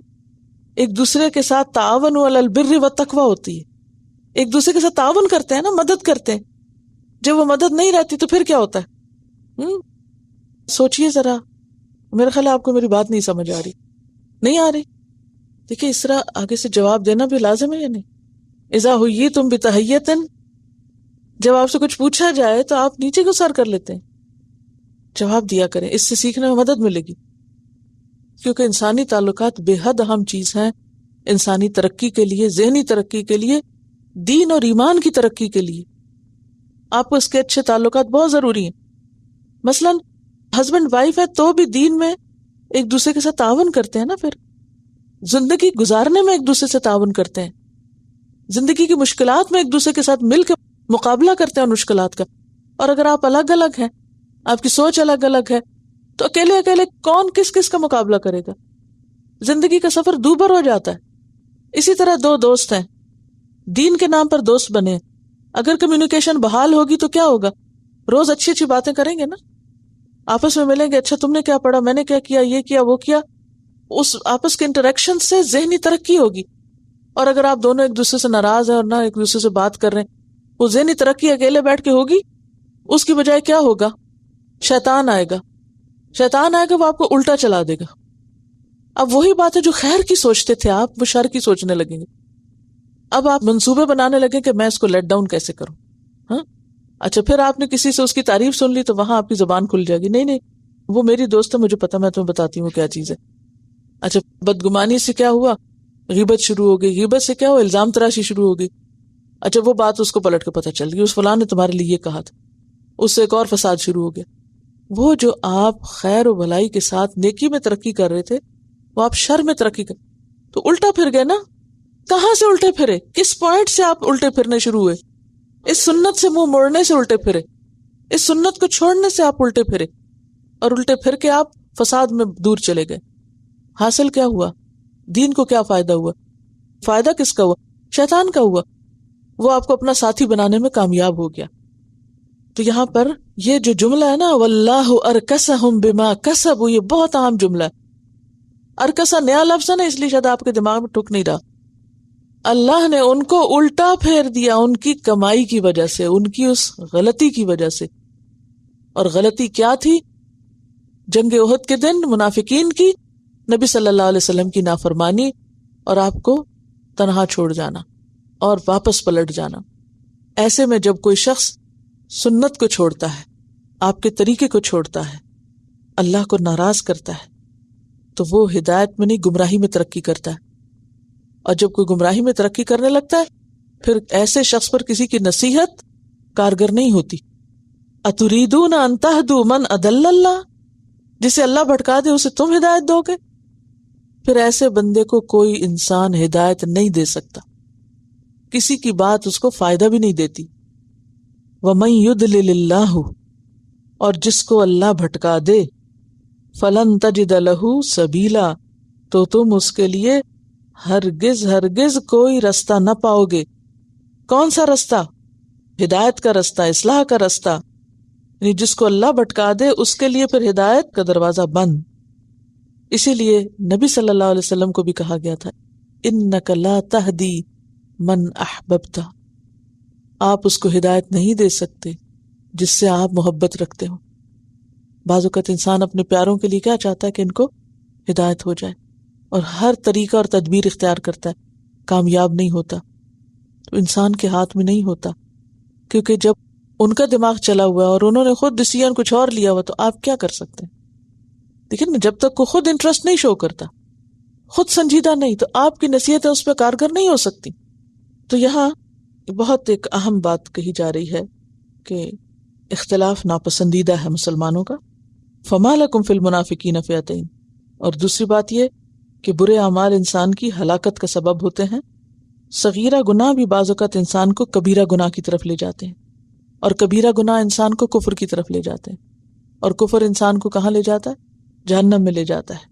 Speaker 1: ایک دوسرے کے ساتھ تعاون علی البر والتقوی ہوتی ہے، ایک دوسرے کے ساتھ تعاون کرتے ہیں نا، مدد کرتے ہیں. جب وہ مدد نہیں رہتی تو پھر کیا ہوتا ہے؟ سوچئے ذرا. میرا خیال ہے آپ کو میری بات نہیں سمجھ آ رہی. نہیں آ رہی؟ دیکھیں اس طرح آگے سے جواب دینا بھی لازم ہے یا نہیں؟ اذا حییتم بتحیۃ، جب آپ سے کچھ پوچھا جائے تو آپ نیچے کو سر کر لیتے ہیں. جواب دیا کریں، اس سے سیکھنے میں مدد ملے گی. کیونکہ انسانی تعلقات بے حد اہم چیز ہیں انسانی ترقی کے لیے، ذہنی ترقی کے لیے، دین اور ایمان کی ترقی کے لیے. آپ کو اس کے اچھے تعلقات بہت ضروری ہیں. مثلاً ہسبینڈ وائف ہے تو بھی دین میں ایک دوسرے کے ساتھ تعاون کرتے ہیں نا، پھر زندگی گزارنے میں ایک دوسرے سے تعاون کرتے ہیں، زندگی کی مشکلات میں ایک دوسرے کے ساتھ مل کے مقابلہ کرتے ہیں مشکلات کا. اور اگر آپ الگ الگ ہیں، آپ کی سوچ الگ الگ ہے، تو اکیلے اکیلے کون کس کس کا مقابلہ کرے گا؟ زندگی کا سفر دوبر ہو جاتا ہے. اسی طرح دو دوست ہیں، دین کے نام پر دوست بنے، اگر کمیونیکیشن بحال ہوگی تو کیا ہوگا؟ روز اچھی اچھی باتیں کریں گے نا، آپس میں ملیں گے، اچھا تم نے کیا پڑھا، میں نے کیا کیا، یہ کیا وہ کیا. اس آپس کے انٹریکشن سے ذہنی ترقی ہوگی. اور اگر آپ دونوں ایک دوسرے سے ناراض ہیں اور نہ ایک دوسرے سے بات کر رہے ہیں، وہ ذہنی ترقی اکیلے بیٹھ کے ہوگی؟ اس کی بجائے کیا ہوگا؟ شیطان آئے گا، وہ آپ کو الٹا چلا دے گا. اب وہی بات ہے جو خیر کی سوچتے تھے آپ، وہ شر کی سوچنے لگیں گے. اب آپ منصوبے بنانے لگیں کہ میں اس کو لیٹ ڈاؤن کیسے کروں. ہاں اچھا، پھر آپ نے کسی سے اس کی تعریف سن لی تو وہاں آپ کی زبان کھل جائے گی، نہیں وہ میری دوست ہے، مجھے پتا، میں تمہیں بتاتی ہوں کیا چیز ہے. اچھا بدگمانی سے کیا ہوا؟ غیبت شروع ہو گئی. غیبت سے کیا ہوا؟ الزام تراشی شروع ہو گئی. اچھا وہ بات اس کو پلٹ کے پتہ چل گئی، اس فلاں نے تمہارے لیے یہ کہا تھا، اس سے ایک اور فساد شروع ہو گیا. وہ جو آپ خیر و بھلائی کے ساتھ نیکی میں ترقی کر رہے تھے، وہ آپ شر میں ترقی کر، تو الٹا پھر گئے نا. کہاں سے الٹے پھرے؟ کس پوائنٹ سے آپ الٹے پھرنے شروع ہوئے؟ اس سنت سے منہ موڑنے سے الٹے پھرے، اس سنت کو چھوڑنے سے آپ الٹے پھرے، اور الٹے پھر کے آپ فساد میں دور چلے گئے. حاصل کیا ہوا؟ دین کو کیا فائدہ ہوا؟ فائدہ کس کا ہوا؟ شیطان کا ہوا. وہ آپ کو اپنا ساتھی بنانے میں کامیاب ہو گیا. تو یہاں پر یہ جو جملہ ہے نا، واللہ ارکسہم بما کسبوا، یہ بہت اہم جملہ ہے. ارکسا نیا لفظ ہے نا، اس لیے شاید آپ کے دماغ میں ٹک نہیں رہا. اللہ نے ان کو الٹا پھیر دیا ان کی کمائی کی وجہ سے، ان کی اس غلطی کی وجہ سے. اور غلطی کیا تھی؟ جنگ احد کے دن منافقین کی، نبی صلی اللہ علیہ وسلم کی نافرمانی، اور آپ کو تنہا چھوڑ جانا اور واپس پلٹ جانا. ایسے میں جب کوئی شخص سنت کو چھوڑتا ہے، آپ کے طریقے کو چھوڑتا ہے، اللہ کو ناراض کرتا ہے، تو وہ ہدایت میں نہیں گمراہی میں ترقی کرتا ہے. اور جب کوئی گمراہی میں ترقی کرنے لگتا ہے، پھر ایسے شخص پر کسی کی نصیحت کارگر نہیں ہوتی. اتریدون ان تہدوا من اضل اللہ، جسے اللہ بھٹکا دے اسے تم ہدایت دو گے؟ پھر ایسے بندے کو کوئی انسان ہدایت نہیں دے سکتا، کسی کی بات اس کو فائدہ بھی نہیں دیتی. وَمَن يُضْلِلِ اللَّهُ، اور جس کو اللہ بھٹکا دے، فَلَن تَجِدَ لَهُ سَبِيلًا، تو تم اس کے لیے ہرگز کوئی رستہ نہ پاؤ گے. کون سا رستہ؟ ہدایت کا رستہ، اصلاح کا رستہ. یعنی جس کو اللہ بھٹکا دے اس کے لیے پھر ہدایت کا دروازہ بند. اسی لیے نبی صلی اللہ علیہ وسلم کو بھی کہا گیا تھا، اِنَّكَ لَا تَهْدِي مَنْ أَحْبَبْتَ، آپ اس کو ہدایت نہیں دے سکتے جس سے آپ محبت رکھتے ہو. بعض اوقات انسان اپنے پیاروں کے لیے کیا چاہتا ہے کہ ان کو ہدایت ہو جائے، اور ہر طریقہ اور تدبیر اختیار کرتا ہے، کامیاب نہیں ہوتا. تو انسان کے ہاتھ میں نہیں ہوتا، کیونکہ جب ان کا دماغ چلا ہوا ہے اور انہوں نے خود ڈیسیژن کچھ اور لیا ہوا، تو آپ کیا کر سکتے ہیں؟ لیکن جب تک وہ خود انٹرسٹ نہیں شو کرتا، خود سنجیدہ نہیں، تو آپ کی نصیحتیں اس پہ کارگر نہیں ہو سکتی. تو یہاں بہت ایک اہم بات کہی جا رہی ہے کہ اختلاف ناپسندیدہ ہے مسلمانوں کا. فَمَا لَكُمْ فِي الْمُنَافِقِينَ فِئَتَيْنِ، اور دوسری بات یہ کہ برے اعمال انسان کی ہلاکت کا سبب ہوتے ہیں. صغیرہ گناہ بھی بعض اوقات انسان کو کبیرہ گناہ کی طرف لے جاتے ہیں، اور کبیرہ گناہ انسان کو کفر کی طرف لے جاتے ہیں، اور کفر انسان کو کہاں لے جاتا ہے؟ جہنم میں لے جاتا ہے.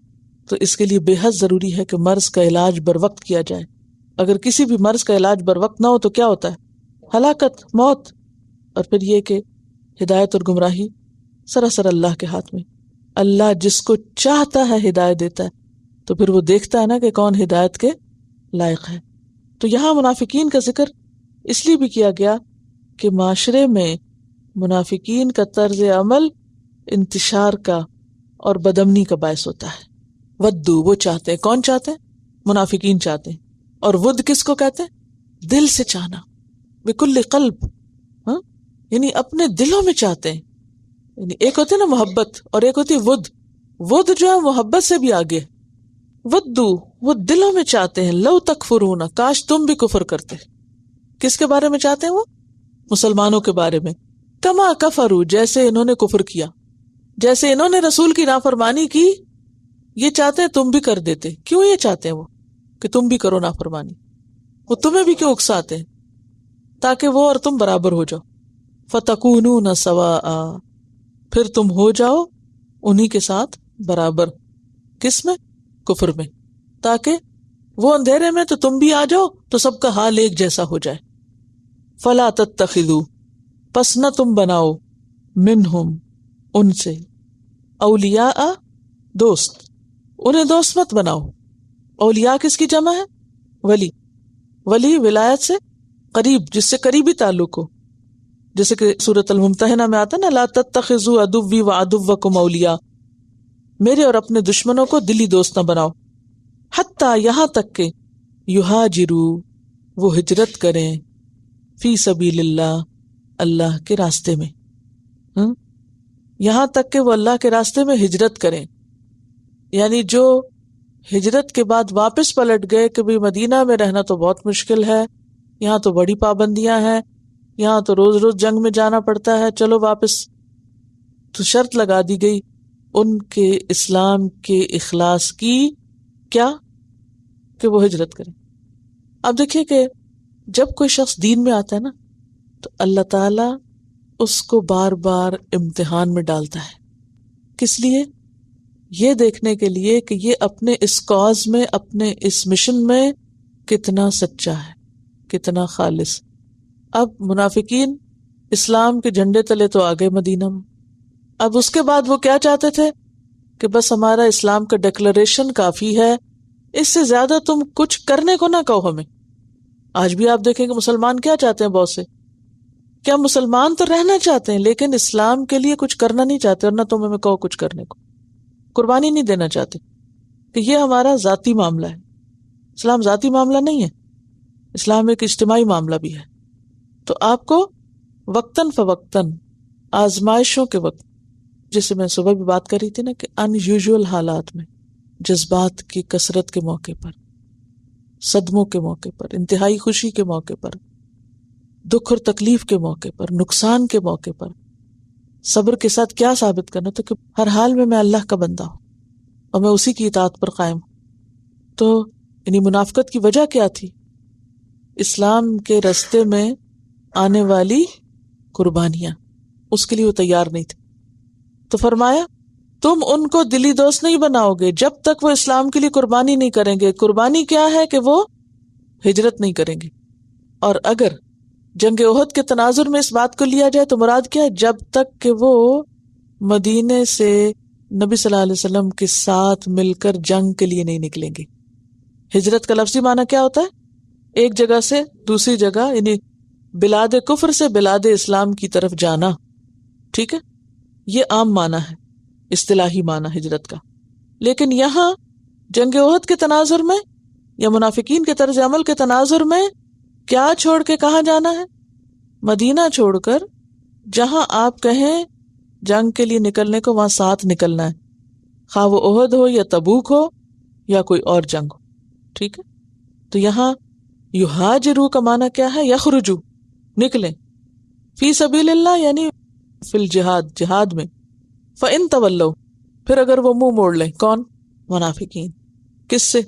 Speaker 1: تو اس کے لیے بے حد ضروری ہے کہ مرض کا علاج بر وقت کیا جائے. اگر کسی بھی مرض کا علاج بر وقت نہ ہو تو کیا ہوتا ہے؟ ہلاکت، موت. اور پھر یہ کہ ہدایت اور گمراہی سراسر اللہ کے ہاتھ میں. اللہ جس کو چاہتا ہے ہدایت دیتا ہے، تو پھر وہ دیکھتا ہے نا کہ کون ہدایت کے لائق ہے. تو یہاں منافقین کا ذکر اس لیے بھی کیا گیا کہ معاشرے میں منافقین کا طرز عمل انتشار کا اور بدامنی کا باعث ہوتا ہے. ودو، وہ چاہتے ہیں. کون چاہتے ہیں؟ منافقین چاہتے ہیں. اور ود کس کو کہتے ہیں؟ دل سے چاہنا، بکل قلب، ہاں، یعنی اپنے دلوں میں چاہتے ہیں. یعنی ایک ہوتی ہے نا محبت، اور ایک ہوتی ہے ود. ود جو ہے محبت سے بھی آگے. ودو، وہ دلوں میں چاہتے ہیں. لو تکفرون، کاش تم بھی کفر کرتے. کس کے بارے میں چاہتے ہیں وہ؟ مسلمانوں کے بارے میں. کما کفروا، جیسے انہوں نے کفر کیا، جیسے انہوں نے رسول کی نافرمانی کی، یہ چاہتے ہیں تم بھی کر دیتے. کیوں یہ چاہتے ہیں وہ کہ تم بھی کرو نافرمانی؟ وہ تمہیں بھی کیوں اکساتے ہیں؟ تاکہ وہ اور تم برابر ہو جاؤ. فتکونون سواء، پھر تم ہو جاؤ انہی کے ساتھ برابر. کس میں؟ کفر میں. تاکہ وہ اندھیرے میں تو تم بھی آ جاؤ، تو سب کا حال ایک جیسا ہو جائے. فلا تتخذوا، پس نہ تم بناؤ، منہم، ان سے، اولیاء، دوست. انہیں دوست مت بناؤ. اولیاء کس کی جمع ہے؟ ولی. ولی ولایت سے قریب، جس سے قریبی تعلق ہو. جیسے کہ سورۃ الممتحنہ میں آتا ہے نا، لا تتخذوا عدوی وعدوکم اولیاء، میرے اور اپنے دشمنوں کو دلی دوست نہ بناؤ. حتیٰ، یہاں تک کہ یہاجروا، وہ ہجرت یہاں تک کہ وہ اللہ کے راستے میں ہجرت کریں. یعنی جو ہجرت کے بعد واپس پلٹ گئے کہ بھی مدینہ میں رہنا تو بہت مشکل ہے، یہاں تو بڑی پابندیاں ہیں، یہاں تو روز روز جنگ میں جانا پڑتا ہے، چلو واپس. تو شرط لگا دی گئی ان کے اسلام کے اخلاص کی، کیا؟ کہ وہ ہجرت کریں. اب دیکھیے کہ جب کوئی شخص دین میں آتا ہے نا تو اللہ تعالی اس کو بار بار امتحان میں ڈالتا ہے. کس لیے؟ یہ دیکھنے کے لیے کہ یہ اپنے اس کاز میں، اپنے اس مشن میں کتنا سچا ہے، کتنا خالص. اب منافقین اسلام کے جھنڈے تلے تو آ گئے مدینہ میں. اب اس کے بعد وہ کیا چاہتے تھے کہ بس ہمارا اسلام کا ڈکلریشن کافی ہے، اس سے زیادہ تم کچھ کرنے کو نہ کہو ہمیں. آج بھی آپ دیکھیں کہ مسلمان کیا چاہتے ہیں بہت سے، کیا مسلمان تو رہنا چاہتے ہیں لیکن اسلام کے لیے کچھ کرنا نہیں چاہتے، اور نہ تم ہمیں کہو کچھ کرنے کو، قربانی نہیں دینا چاہتے کہ یہ ہمارا ذاتی معاملہ ہے. اسلام ذاتی معاملہ نہیں ہے، اسلام ایک اجتماعی معاملہ بھی ہے. تو آپ کو وقتاً فوقتاً آزمائشوں کے وقت، جسے میں صبح بھی بات کر رہی تھی نا کہ ان یوزول حالات میں، جذبات کی کثرت کے موقع پر، صدموں کے موقع پر، انتہائی خوشی کے موقع پر، دکھ اور تکلیف کے موقع پر، نقصان کے موقع پر، صبر کے ساتھ کیا ثابت کرنا تو کہ ہر حال میں اللہ کا بندہ ہوں اور میں اسی کی اطاعت پر قائم ہوں. تو یعنی منافقت کی وجہ کیا تھی؟ اسلام کے راستے میں آنے والی قربانیاں، اس کے لیے وہ تیار نہیں تھے. تو فرمایا تم ان کو دلی دوست نہیں بناؤ گے جب تک وہ اسلام کے لیے قربانی نہیں کریں گے. قربانی کیا ہے؟ کہ وہ ہجرت نہیں کریں گے. اور اگر جنگ احد کے تناظر میں اس بات کو لیا جائے تو مراد کیا ہے؟ جب تک کہ وہ مدینے سے نبی صلی اللہ علیہ وسلم کے ساتھ مل کر جنگ کے لیے نہیں نکلیں گے. ہجرت کا لفظی معنی کیا ہوتا ہے؟ ایک جگہ سے دوسری جگہ، یعنی بلاد کفر سے بلاد اسلام کی طرف جانا. ٹھیک ہے، یہ عام معنی ہے، اصطلاحی معنی ہجرت کا. لیکن یہاں جنگ احد کے تناظر میں یا منافقین کے طرز عمل کے تناظر میں کیا چھوڑ کے کہاں جانا ہے؟ مدینہ چھوڑ کر جہاں آپ کہیں جنگ کے لیے نکلنے کو، وہاں ساتھ نکلنا ہے، خواہ وہ احد ہو یا تبوک ہو یا کوئی اور جنگ ہو. ٹھیک ہے، تو یہاں یہاجرو کا معنی کیا ہے؟ یخرجو، نکلیں، فی سبیل اللہ یعنی فی الجہاد، جہاد میں. فَإِن تَوَلَّوْا، پھر اگر وہ منہ موڑ لیں. کون؟ منافقین. کس سے؟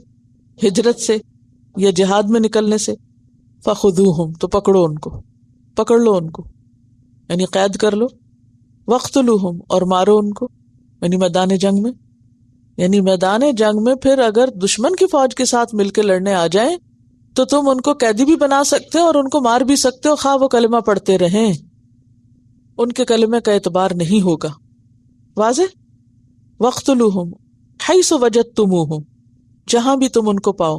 Speaker 1: ہجرت سے یا جہاد میں نکلنے سے. فَخُذُوهُمْ، تو پکڑو ان کو، پکڑ لو ان کو، یعنی قید کر لو. وَاقْتُلُوهُمْ، اور مارو ان کو، یعنی میدان جنگ میں. یعنی میدان جنگ میں پھر اگر دشمن کی فوج کے ساتھ مل کے لڑنے آ جائیں تو تم ان کو قیدی بھی بنا سکتے ہو اور ان کو مار بھی سکتے ہو، خواہ وہ کلمہ پڑھتے رہیں، ان کے کلمے کا اعتبار نہیں ہوگا. واضح؟ وَاقْتُلُوهُمْ حَيْثُ وَجَدتُّمُوهُمْ، جہاں بھی تم ان کو پاؤ،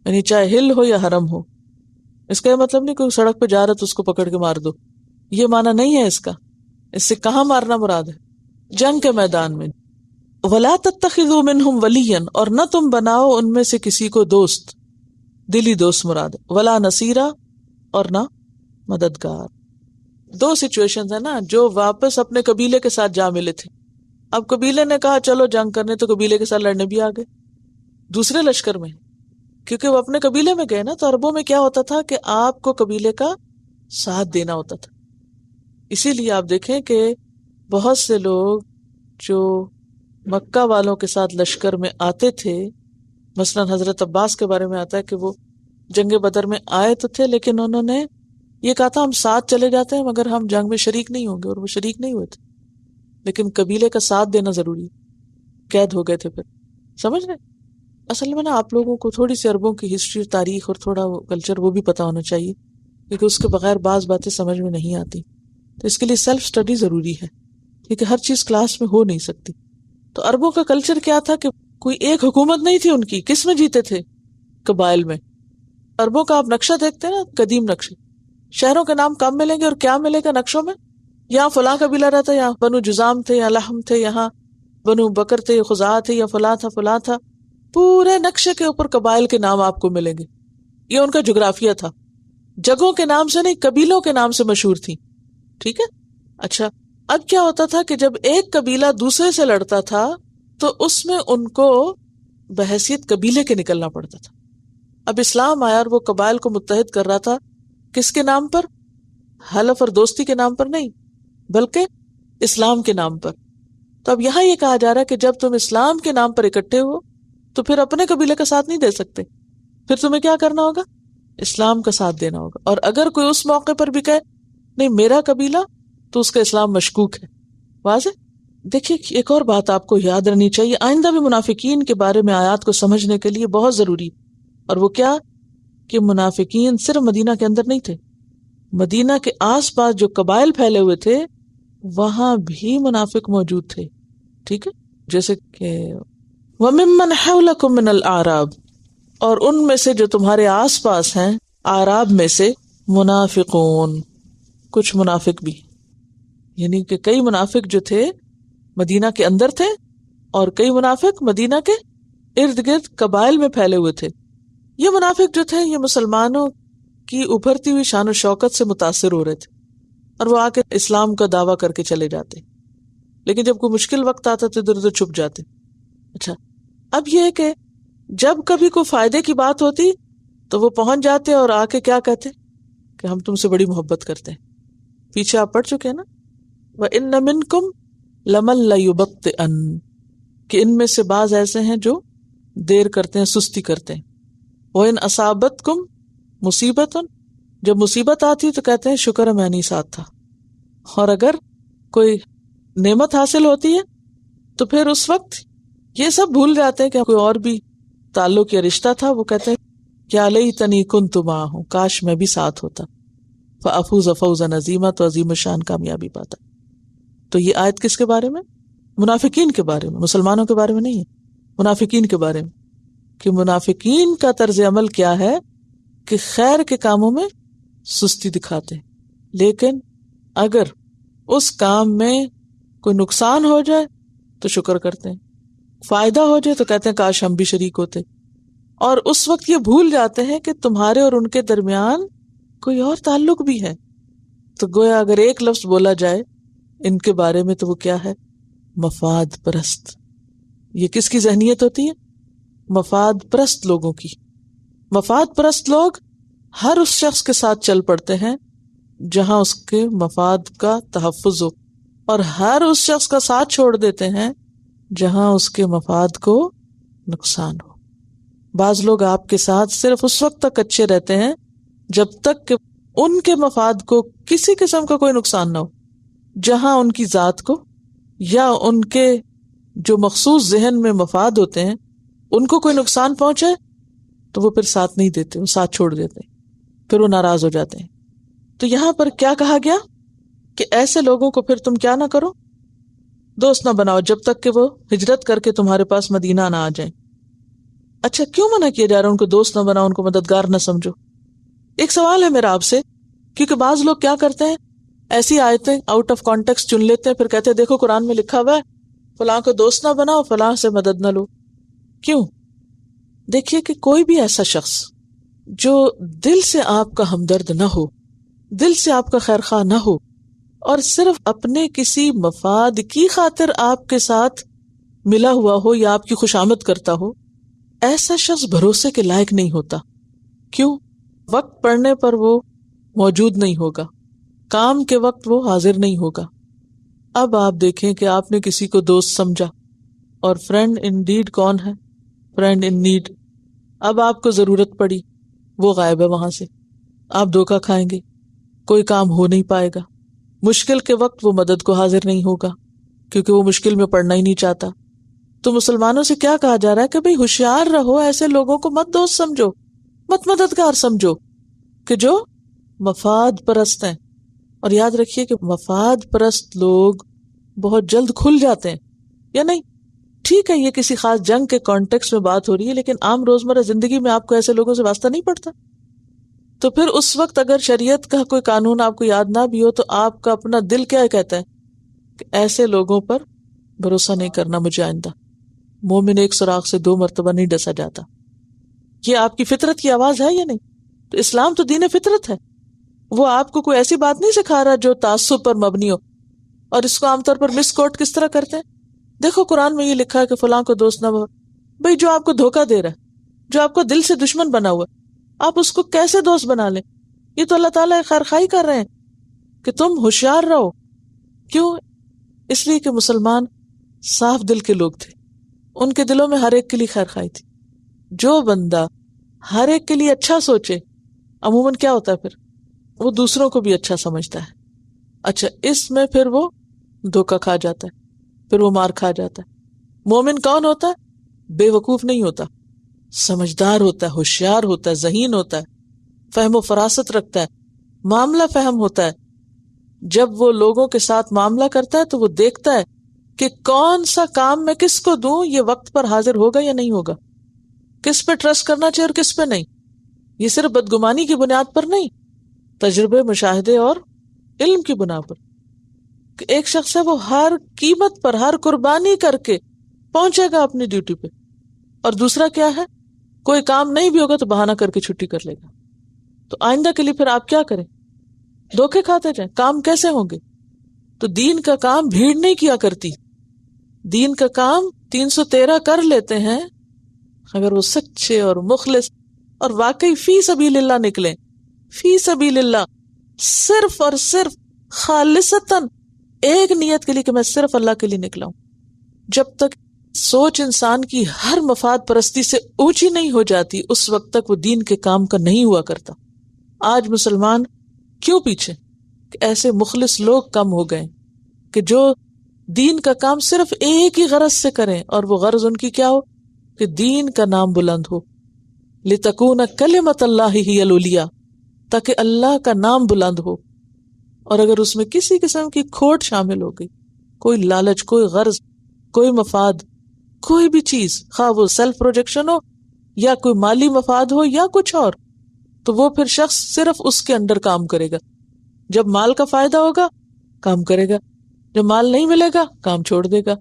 Speaker 1: یعنی چاہے ہل ہو یا حرم ہو. اس کا یہ مطلب نہیں کہ سڑک پہ جا رہا تو اس کو پکڑ کے مار دو، یہ معنی نہیں ہے اس کا. اس سے کہاں مارنا مراد ہے؟ جنگ کے میدان میں. وَلَا تَتَّخِذُوا مِنْهُمْ وَلِيًّا، اور نہ تم بناؤ ان میں سے کسی کو دوست، دلی دوست مراد ہے. وَلَا نَصِيرًا، اور نہ مددگار. دو سچویشنز ہیں نا، جو واپس اپنے قبیلے کے ساتھ جا ملے تھے. اب قبیلے نے کہا چلو جنگ کرنے، تو قبیلے کے ساتھ لڑنے بھی آ گئے دوسرے لشکر میں، کیونکہ وہ اپنے قبیلے میں گئے نا. تو عربوں میں کیا ہوتا تھا کہ آپ کو قبیلے کا ساتھ دینا ہوتا تھا. اسی لیے آپ دیکھیں کہ بہت سے لوگ جو مکہ والوں کے ساتھ لشکر میں آتے تھے، مثلا حضرت عباس کے بارے میں آتا ہے کہ وہ جنگ بدر میں آئے تو تھے لیکن انہوں نے یہ کہا تھا ہم ساتھ چلے جاتے ہیں مگر ہم جنگ میں شریک نہیں ہوں گے، اور وہ شریک نہیں ہوئے تھے. لیکن قبیلے کا ساتھ دینا ضروری ہے، قید ہو گئے تھے پھر. سمجھ رہے؟ اصل میں نا آپ لوگوں کو تھوڑی سی عربوں کی ہسٹری، تاریخ اور تھوڑا کلچر وہ بھی پتا ہونا چاہیے، کیونکہ اس کے بغیر بعض باتیں سمجھ میں نہیں آتی. تو اس کے لیے سیلف اسٹڈی ضروری ہے، کیونکہ ہر چیز کلاس میں ہو نہیں سکتی. تو عربوں کا کلچر کیا تھا کہ کوئی ایک حکومت نہیں تھی ان کی. کس میں جیتے تھے؟ قبائل میں. عربوں کا آپ نقشہ دیکھتے ہیں نا، قدیم نقشے، شہروں کے نام کم ملیں گے اور کیا ملے گا نقشوں میں؟ یہاں فلاں قبیلہ رہتا، یہاں بنو جزام تھے، یا لحم تھے، یہاں بنو بکر تھے، خزاع تھے، یا فلاں تھا فلاں تھا. پورے نقشے کے اوپر قبائل کے نام آپ کو ملیں گے. یہ ان کا جغرافیہ تھا. جگہوں کے نام سے نہیں، قبیلوں کے نام سے مشہور تھی. ٹھیک ہے. اچھا، اب کیا ہوتا تھا کہ جب ایک قبیلہ دوسرے سے لڑتا تھا تو اس میں ان کو بحیثیت قبیلے کے نکلنا پڑتا تھا. اب اسلام آیا اور وہ قبائل کو متحد کر رہا تھا. کس کے نام پر؟ حلف اور دوستی کے نام پر نہیں، بلکہ اسلام کے نام پر. تو اب یہاں یہ کہا جا رہا ہے کہ جب تم اسلام کے نام پر اکٹھے ہو تو پھر اپنے قبیلے کا ساتھ نہیں دے سکتے. پھر تمہیں کیا کرنا ہوگا؟ اسلام کا ساتھ دینا ہوگا. اور اگر کوئی اس موقع پر بھی کہے نہیں میرا قبیلہ، تو اس کا اسلام مشکوک ہے. واضح؟ دیکھیے ایک اور بات آپ کو یاد رہنی چاہیے، آئندہ بھی منافقین کے بارے میں آیات کو سمجھنے کے لیے بہت ضروری، اور وہ کیا کہ منافقین صرف مدینہ کے اندر نہیں تھے، مدینہ کے آس پاس جو قبائل پھیلے ہوئے تھے وہاں بھی منافق موجود تھے. ٹھیک ہے، جیسے کہ وَمِمَّنْ حَوْلَكُمْ مِنَ الْأَعْرَابِ، اور ان میں سے جو تمہارے آس پاس ہیں اعراب میں سے، منافقون، کچھ منافق بھی، یعنی کہ کئی منافق جو تھے مدینہ کے اندر تھے اور کئی منافق مدینہ کے ارد گرد قبائل میں پھیلے ہوئے تھے. یہ منافق جو تھے یہ مسلمانوں کی ابھرتی ہوئی شان و شوکت سے متاثر ہو رہے تھے اور وہ آ کے اسلام کا دعویٰ کر کے چلے جاتے، لیکن جب کوئی مشکل وقت آتا تو ادھر ادھر چھپ جاتے. اچھا، اب یہ ہے کہ جب کبھی کوئی فائدے کی بات ہوتی تو وہ پہنچ جاتے اور آ کے کیا کہتے کہ ہم تم سے بڑی محبت کرتے ہیں. پیچھے آپ پڑھ چکے ہیں نا، وَإِنَّ مِنْكُمْ لَمَن لَيُبَطِّئَنَّ، کہ ان میں سے بعض ایسے ہیں جو دیر کرتے ہیں، سستی کرتے ہیں. وَإِنْ أَصَابَتْكُمْ مُصِيبَةٌ، جب مصیبت آتی تو کہتے ہیں شکر ہے میں نہیں ساتھ تھا. اور اگر کوئی نعمت حاصل ہوتی ہے تو پھر اس وقت یہ سب بھول جاتے ہیں کہ کوئی اور بھی تعلق یا رشتہ تھا، وہ کہتے ہیں کیا لیتنی کنت معہم، کاش میں بھی ساتھ ہوتا، فافوز فوزا عظیما، تو عظیم شان کامیابی پاتا. تو یہ آیت کس کے بارے میں؟ منافقین کے بارے میں، مسلمانوں کے بارے میں نہیں ہے، منافقین کے بارے میں، کہ منافقین کا طرز عمل کیا ہے کہ خیر کے کاموں میں سستی دکھاتے ہیں، لیکن اگر اس کام میں کوئی نقصان ہو جائے تو شکر کرتے ہیں، فائدہ ہو جائے تو کہتے ہیں کاش ہم بھی شریک ہوتے. اور اس وقت یہ بھول جاتے ہیں کہ تمہارے اور ان کے درمیان کوئی اور تعلق بھی ہے. تو گویا اگر ایک لفظ بولا جائے ان کے بارے میں تو وہ کیا ہے؟ مفاد پرست. یہ کس کی ذہنیت ہوتی ہے؟ مفاد پرست لوگوں کی. مفاد پرست لوگ ہر اس شخص کے ساتھ چل پڑتے ہیں جہاں اس کے مفاد کا تحفظ ہو، اور ہر اس شخص کا ساتھ چھوڑ دیتے ہیں جہاں اس کے مفاد کو نقصان ہو. بعض لوگ آپ کے ساتھ صرف اس وقت تک اچھے رہتے ہیں جب تک کہ ان کے مفاد کو کسی قسم کا کوئی نقصان نہ ہو. جہاں ان کی ذات کو یا ان کے جو مخصوص ذہن میں مفاد ہوتے ہیں ان کو کوئی نقصان پہنچے تو وہ پھر ساتھ نہیں دیتے، وہ ساتھ چھوڑ دیتے، پھر وہ ناراض ہو جاتے ہیں. تو یہاں پر کیا کہا گیا کہ ایسے لوگوں کو پھر تم کیا نہ کرو، دوست نہ بناؤ جب تک کہ وہ ہجرت کر کے تمہارے پاس مدینہ نہ آ جائیں. اچھا کیوں منع کیا جا رہا ہے ان کو دوست نہ بناؤ، ان کو مددگار نہ سمجھو؟ ایک سوال ہے میرا آپ سے، کیونکہ بعض لوگ کیا کرتے ہیں ایسی آیتیں آؤٹ آف کانٹیکسٹ چن لیتے ہیں، پھر کہتے ہیں دیکھو قرآن میں لکھا ہوا ہے فلاں کو دوست نہ بناؤ، فلاں سے مدد نہ لو. کیوں؟ دیکھیے کہ کوئی بھی ایسا شخص جو دل سے آپ کا ہمدرد نہ ہو، دل سے آپ کا خیر خواہ نہ ہو، اور صرف اپنے کسی مفاد کی خاطر آپ کے ساتھ ملا ہوا ہو یا آپ کی خوشامد کرتا ہو، ایسا شخص بھروسے کے لائق نہیں ہوتا. کیوں؟ وقت پڑنے پر وہ موجود نہیں ہوگا، کام کے وقت وہ حاضر نہیں ہوگا. اب آپ دیکھیں کہ آپ نے کسی کو دوست سمجھا، اور فرینڈ ان ڈیڈ کون ہے؟ فرینڈ ان نیڈ. اب آپ کو ضرورت پڑی، وہ غائب ہے وہاں سے، آپ دھوکہ کھائیں گے، کوئی کام ہو نہیں پائے گا. مشکل کے وقت وہ مدد کو حاضر نہیں ہوگا کیونکہ وہ مشکل میں پڑنا ہی نہیں چاہتا. تو مسلمانوں سے کیا کہا جا رہا ہے کہ بھئی ہوشیار رہو، ایسے لوگوں کو مت دوست سمجھو، مت مددگار سمجھو کہ جو مفاد پرست ہیں. اور یاد رکھیے کہ مفاد پرست لوگ بہت جلد کھل جاتے ہیں، یا نہیں؟ ٹھیک ہے یہ کسی خاص جنگ کے کانٹیکس میں بات ہو رہی ہے، لیکن عام روزمرہ زندگی میں آپ کو ایسے لوگوں سے واسطہ نہیں پڑتا. تو پھر اس وقت اگر شریعت کا کوئی قانون آپ کو یاد نہ بھی ہو تو آپ کا اپنا دل کیا کہتا ہے کہ ایسے لوگوں پر بھروسہ نہیں کرنا مجھے آئندہ. مومن ایک سراغ سے 2 مرتبہ نہیں ڈسا جاتا. یہ آپ کی فطرت کی آواز ہے یا نہیں؟ تو اسلام تو دین فطرت ہے، وہ آپ کو کوئی ایسی بات نہیں سکھا رہا جو تعصب پر مبنی ہو. اور اس کو عام طور پر مس کوٹ کس طرح کرتے ہیں؟ دیکھو قرآن میں یہ لکھا ہے کہ فلاں کو دوست نہ ہو. بھئی جو آپ کو دھوکہ دے رہا ہے، جو آپ کو دل سے دشمن بنا ہوا، آپ اس کو کیسے دوست بنا لیں؟ یہ تو اللہ تعالیٰ خیرخواہی کر رہے ہیں کہ تم ہوشیار رہو. کیوں؟ اس لیے کہ مسلمان صاف دل کے لوگ تھے، ان کے دلوں میں ہر ایک کے لیے خیرخواہی تھی. جو بندہ ہر ایک کے لیے اچھا سوچے عموماً کیا ہوتا ہے پھر وہ دوسروں کو بھی اچھا سمجھتا ہے. اچھا اس میں پھر وہ دھوکہ کھا جاتا ہے، پھر وہ مار کھا جاتا ہے. مومن کون ہوتا ہے؟ بے وقوف نہیں ہوتا، سمجھدار ہوتا ہے، ہوشیار ہوتا ہے، ذہین ہوتا ہے، فہم و فراست رکھتا ہے، معاملہ فہم ہوتا ہے. جب وہ لوگوں کے ساتھ معاملہ کرتا ہے تو وہ دیکھتا ہے کہ کون سا کام میں کس کو دوں، یہ وقت پر حاضر ہوگا یا نہیں ہوگا، کس پہ ٹرسٹ کرنا چاہیے اور کس پہ نہیں. یہ صرف بدگمانی کی بنیاد پر نہیں، تجربے، مشاہدے اور علم کی بنا پر. کہ ایک شخص ہے وہ ہر قیمت پر، ہر قربانی کر کے پہنچے گا اپنی ڈیوٹی پہ، اور دوسرا کیا ہے، کوئی کام نہیں بھی ہوگا تو بہانہ کر کے چھٹی کر لے گا. تو آئندہ کے لیے پھر آپ کیا کریں؟ دھوکے کھاتے جائیں. کام کیسے ہوں گے؟ تو دین کا کام بھیڑ نہیں کیا کرتی. دین کا کام 313 کر لیتے ہیں اگر وہ سچے اور مخلص اور واقعی فی سبیل اللہ نکلیں. فی سبیل اللہ، صرف اور صرف خالصتاً ایک نیت کے لیے کہ میں صرف اللہ کے لیے نکلا ہوں. جب تک سوچ انسان کی ہر مفاد پرستی سے اونچی نہیں ہو جاتی اس وقت تک وہ دین کے کام کا نہیں ہوا کرتا. آج مسلمان کیوں پیچھے؟ کہ ایسے مخلص لوگ کم ہو گئے کہ جو دین کا کام صرف ایک ہی غرض سے کریں، اور وہ غرض ان کی کیا ہو کہ دین کا نام بلند ہو. لِتَكُونَ كَلِمَةُ اللَّهِ هِيَ الْعُلْيَا، تاکہ اللہ کا نام بلند ہو. اور اگر اس میں کسی قسم کی کھوٹ شامل ہو گئی، کوئی لالچ، کوئی غرض، کوئی مفاد، کوئی بھی چیز، خواہ وہ سیلف پروجیکشن ہو یا کوئی مالی مفاد ہو یا کچھ اور، تو وہ پھر شخص صرف اس کے اندر کام کرے گا. جب مال کا فائدہ ہوگا کام کرے گا، جب مال نہیں ملے گا کام چھوڑ دے گا.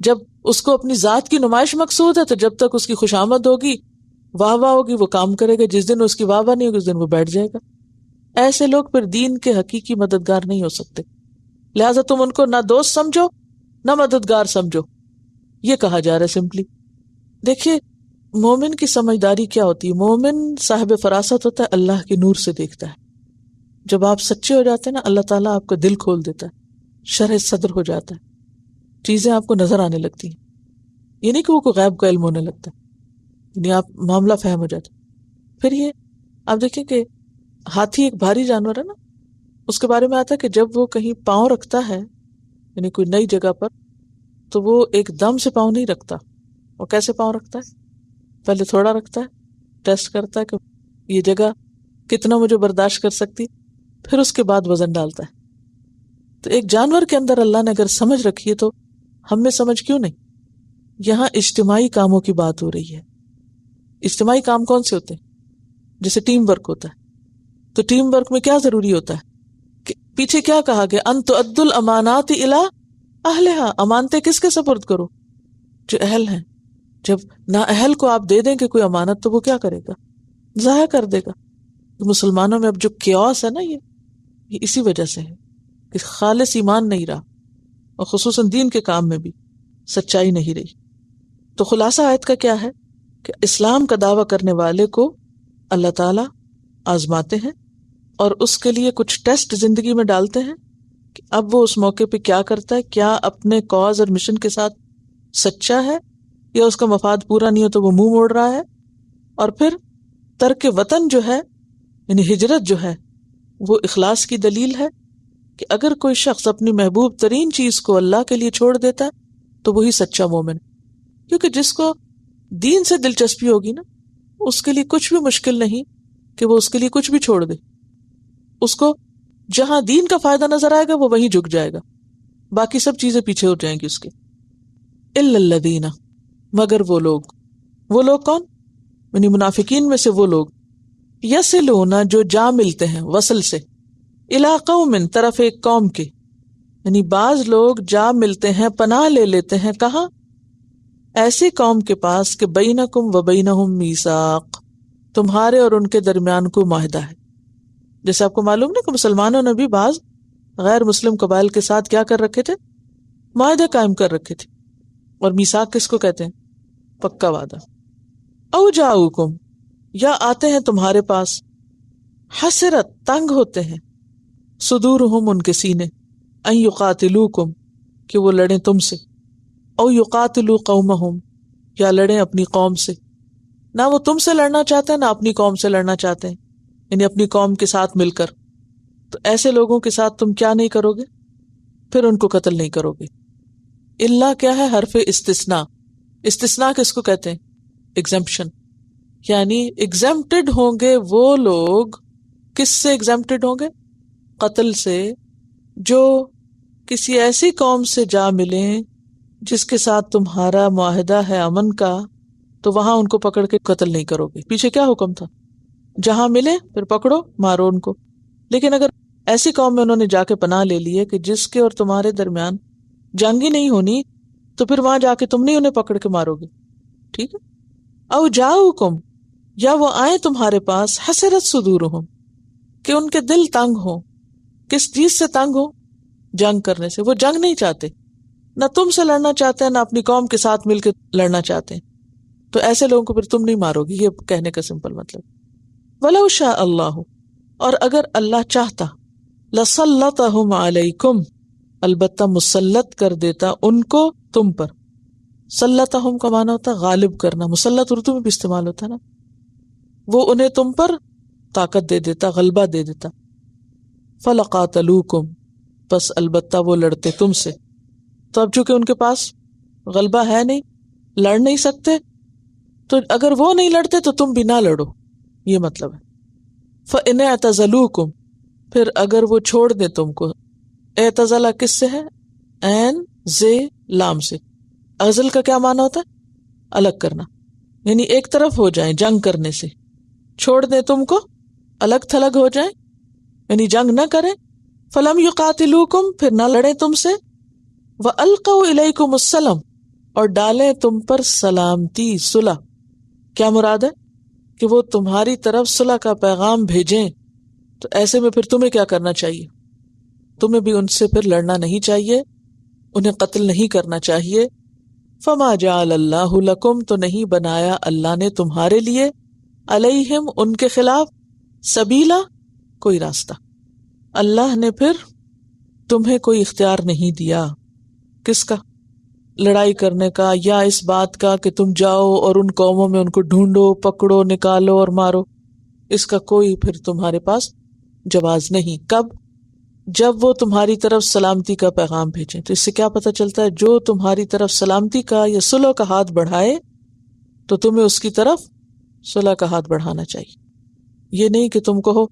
Speaker 1: جب اس کو اپنی ذات کی نمائش مقصود ہے تو جب تک اس کی خوشامد ہوگی، واہ واہ ہوگی، وہ کام کرے گا. جس دن اس کی واہ واہ نہیں ہوگی اس دن وہ بیٹھ جائے گا. ایسے لوگ پھر دین کے حقیقی مددگار نہیں ہو سکتے. لہٰذا تم ان کو نہ دوست سمجھو نہ مددگار سمجھو. یہ کہا جا رہا ہے سمپلی. دیکھیے مومن کی سمجھداری کیا ہوتی ہے؟ مومن صاحب فراست ہوتا ہے، اللہ کے نور سے دیکھتا ہے. جب آپ سچے ہو جاتے ہیں نا، اللہ تعالیٰ آپ کا دل کھول دیتا ہے، شرح صدر ہو جاتا ہے، چیزیں آپ کو نظر آنے لگتی ہیں. یہ نہیں کہ وہ کوئی غیب کا علم ہونے لگتا ہے، یعنی آپ معاملہ فہم ہو جاتا ہے. پھر یہ آپ دیکھیں کہ ہاتھی ایک بھاری جانور ہے نا، اس کے بارے میں آتا ہے کہ جب وہ کہیں پاؤں رکھتا ہے یعنی کوئی نئی جگہ پر، تو وہ ایک دم سے پاؤں نہیں رکھتا. وہ کیسے پاؤں رکھتا ہے؟ پہلے تھوڑا رکھتا ہے، ٹیسٹ کرتا ہے کہ یہ جگہ کتنا مجھے برداشت کر سکتی، پھر اس کے بعد وزن ڈالتا ہے. تو ایک جانور کے اندر اللہ نے اگر سمجھ رکھی ہے تو ہم میں سمجھ کیوں نہیں؟ یہاں اجتماعی کاموں کی بات ہو رہی ہے. اجتماعی کام کون سے ہوتے ہیں؟ جیسے ٹیم ورک ہوتا ہے. تو ٹیم ورک میں کیا ضروری ہوتا ہے کہ پیچھے کیا کہا گیا؟ ان تؤدوا الامانات الی اہلھا، امانتیں کس کے سپرد کرو؟ جو اہل ہیں. جب نا اہل کو آپ دے دیں کہ کوئی امانت تو وہ کیا کرے گا؟ ضائع کر دے گا. مسلمانوں میں اب جو کیوس ہے نا، یہ اسی وجہ سے ہے کہ خالص ایمان نہیں رہا، اور خصوصاً دین کے کام میں بھی سچائی نہیں رہی. تو خلاصہ آیت کا کیا ہے کہ اسلام کا دعویٰ کرنے والے کو اللہ تعالیٰ آزماتے ہیں اور اس کے لیے کچھ ٹیسٹ زندگی میں ڈالتے ہیں کہ اب وہ اس موقع پہ کیا کرتا ہے، کیا اپنے کاز اور مشن کے ساتھ سچا ہے، یا اس کا مفاد پورا نہیں ہو تو وہ منہ موڑ رہا ہے. اور پھر ترک وطن جو ہے یعنی ہجرت جو ہے وہ اخلاص کی دلیل ہے کہ اگر کوئی شخص اپنی محبوب ترین چیز کو اللہ کے لیے چھوڑ دیتا ہے تو وہی سچا مومن. کیونکہ جس کو دین سے دلچسپی ہوگی نا، اس کے لیے کچھ بھی مشکل نہیں کہ وہ اس کے لیے کچھ بھی چھوڑ دے. اس کو جہاں دین کا فائدہ نظر آئے گا وہ وہیں جھک جائے گا، باقی سب چیزیں پیچھے ہو جائیں گی اس کے. الا الذین، مگر وہ لوگ کون؟ یعنی منافقین میں سے وہ لوگ، یصلون جو جا ملتے ہیں وصل سے، الی قوم طرف ایک قوم کے، یعنی بعض لوگ جا ملتے ہیں، پناہ لے لیتے ہیں کہاں؟ ایسی قوم کے پاس کہ بینکم و بینہم میثاق، تمہارے اور ان کے درمیان کوئی معاہدہ ہے. جیسے آپ کو معلوم نا کہ مسلمانوں نے بھی بعض غیر مسلم قبائل کے ساتھ کیا کر رکھے تھے؟ معاہدے قائم کر رکھے تھے. اور میثاق کس کو کہتے ہیں؟ پکا وعدہ. او جاؤکم، یا آتے ہیں تمہارے پاس، حسرت تنگ ہوتے ہیں، صدورہم ان کے سینے، ان یقاتلوکم کہ وہ لڑیں تم سے، او یقاتلوا قومہم یا لڑیں اپنی قوم سے. نہ وہ تم سے لڑنا چاہتے ہیں نہ اپنی قوم سے لڑنا چاہتے ہیں، یعنی اپنی قوم کے ساتھ مل کر. تو ایسے لوگوں کے ساتھ تم کیا نہیں کرو گے؟ پھر ان کو قتل نہیں کرو گے. اللہ کیا ہے؟ حرف استثناء. استثناء کس کو کہتے ہیں؟ ایگزمپشن. یعنی ایگزمپٹڈ ہوں گے وہ لوگ. کس سے ایگزمپٹڈ ہوں گے؟ قتل سے. جو کسی ایسی قوم سے جا ملیں جس کے ساتھ تمہارا معاہدہ ہے امن کا، تو وہاں ان کو پکڑ کے قتل نہیں کرو گے. پیچھے کیا حکم تھا؟ جہاں ملے پھر پکڑو مارو ان کو. لیکن اگر ایسی قوم میں انہوں نے جا کے پناہ لے لی ہے کہ جس کے اور تمہارے درمیان جنگ ہی نہیں ہونی، تو پھر وہاں جا کے تم نہیں انہیں پکڑ کے مارو گے. ٹھیک ہے. او جاؤکم، یا وہ آئیں تمہارے پاس، حسرت صدورہم کہ ان کے دل تنگ ہوں. کس چیز سے تنگ ہوں؟ جنگ کرنے سے. وہ جنگ نہیں چاہتے، نہ تم سے لڑنا چاہتے ہیں نہ اپنی قوم کے ساتھ مل کے لڑنا چاہتے ہیں. تو ایسے لوگوں کو پھر تم نہیں مارو گی. یہ کہنے کا سمپل مطلب. وَلَوْ شَاءَ اللَّهُ، اور اگر اللہ چاہتا، لَسَلَّطَهُمْ عَلَيْكُمْ، البتہ مسلط کر دیتا ان کو تم پر. سلطہم کا معنی ہوتا ہے غالب کرنا. مسلط اردو میں بھی استعمال ہوتا ہے نا. وہ انہیں تم پر طاقت دے دیتا، غلبہ دے دیتا. فَلَقَاتَلُوكُمْ، پس البتہ وہ لڑتے تم سے. تو اب چونکہ ان کے پاس غلبہ ہے نہیں، لڑ نہیں سکتے، تو اگر وہ نہیں لڑتے تو تم بھی نہ لڑو. یہ مطلب ہے. فَإِنْ اعْتَزَلُوكُمْ، پھر اگر وہ چھوڑ دیں تم کو. اعتزلہ کس سے ہے؟ عین زے لام سے. عزل کا کیا معنی ہوتا ہے؟ الگ کرنا. یعنی ایک طرف ہو جائیں جنگ کرنے سے، چھوڑ دیں تم کو، الگ تھلگ ہو جائیں، یعنی جنگ نہ کریں. فَلَمْ يُقَاتِلُوكُمْ، پھر نہ لڑیں تم سے. وَأَلْقَوْا إِلَيْكُمُ السَّلَامَ، اور ڈالیں تم پر سلامتی، صلح. کیا مراد ہے؟ کہ وہ تمہاری طرف صلح کا پیغام بھیجیں. تو ایسے میں پھر تمہیں کیا کرنا چاہیے؟ تمہیں بھی ان سے پھر لڑنا نہیں چاہیے، انہیں قتل نہیں کرنا چاہیے. فما جعل اللہ لکم، تو نہیں بنایا اللہ نے تمہارے لیے، علیہم ان کے خلاف، سبیلا کوئی راستہ. اللہ نے پھر تمہیں کوئی اختیار نہیں دیا. کس کا؟ لڑائی کرنے کا، یا اس بات کا کہ تم جاؤ اور ان قوموں میں ان کو ڈھونڈو، پکڑو، نکالو اور مارو. اس کا کوئی پھر تمہارے پاس جواز نہیں. کب؟ جب وہ تمہاری طرف سلامتی کا پیغام بھیجیں. تو اس سے کیا پتہ چلتا ہے؟ جو تمہاری طرف سلامتی کا یا صلح کا ہاتھ بڑھائے تو تمہیں اس کی طرف صلح کا ہاتھ بڑھانا چاہیے. یہ نہیں کہ تم کہو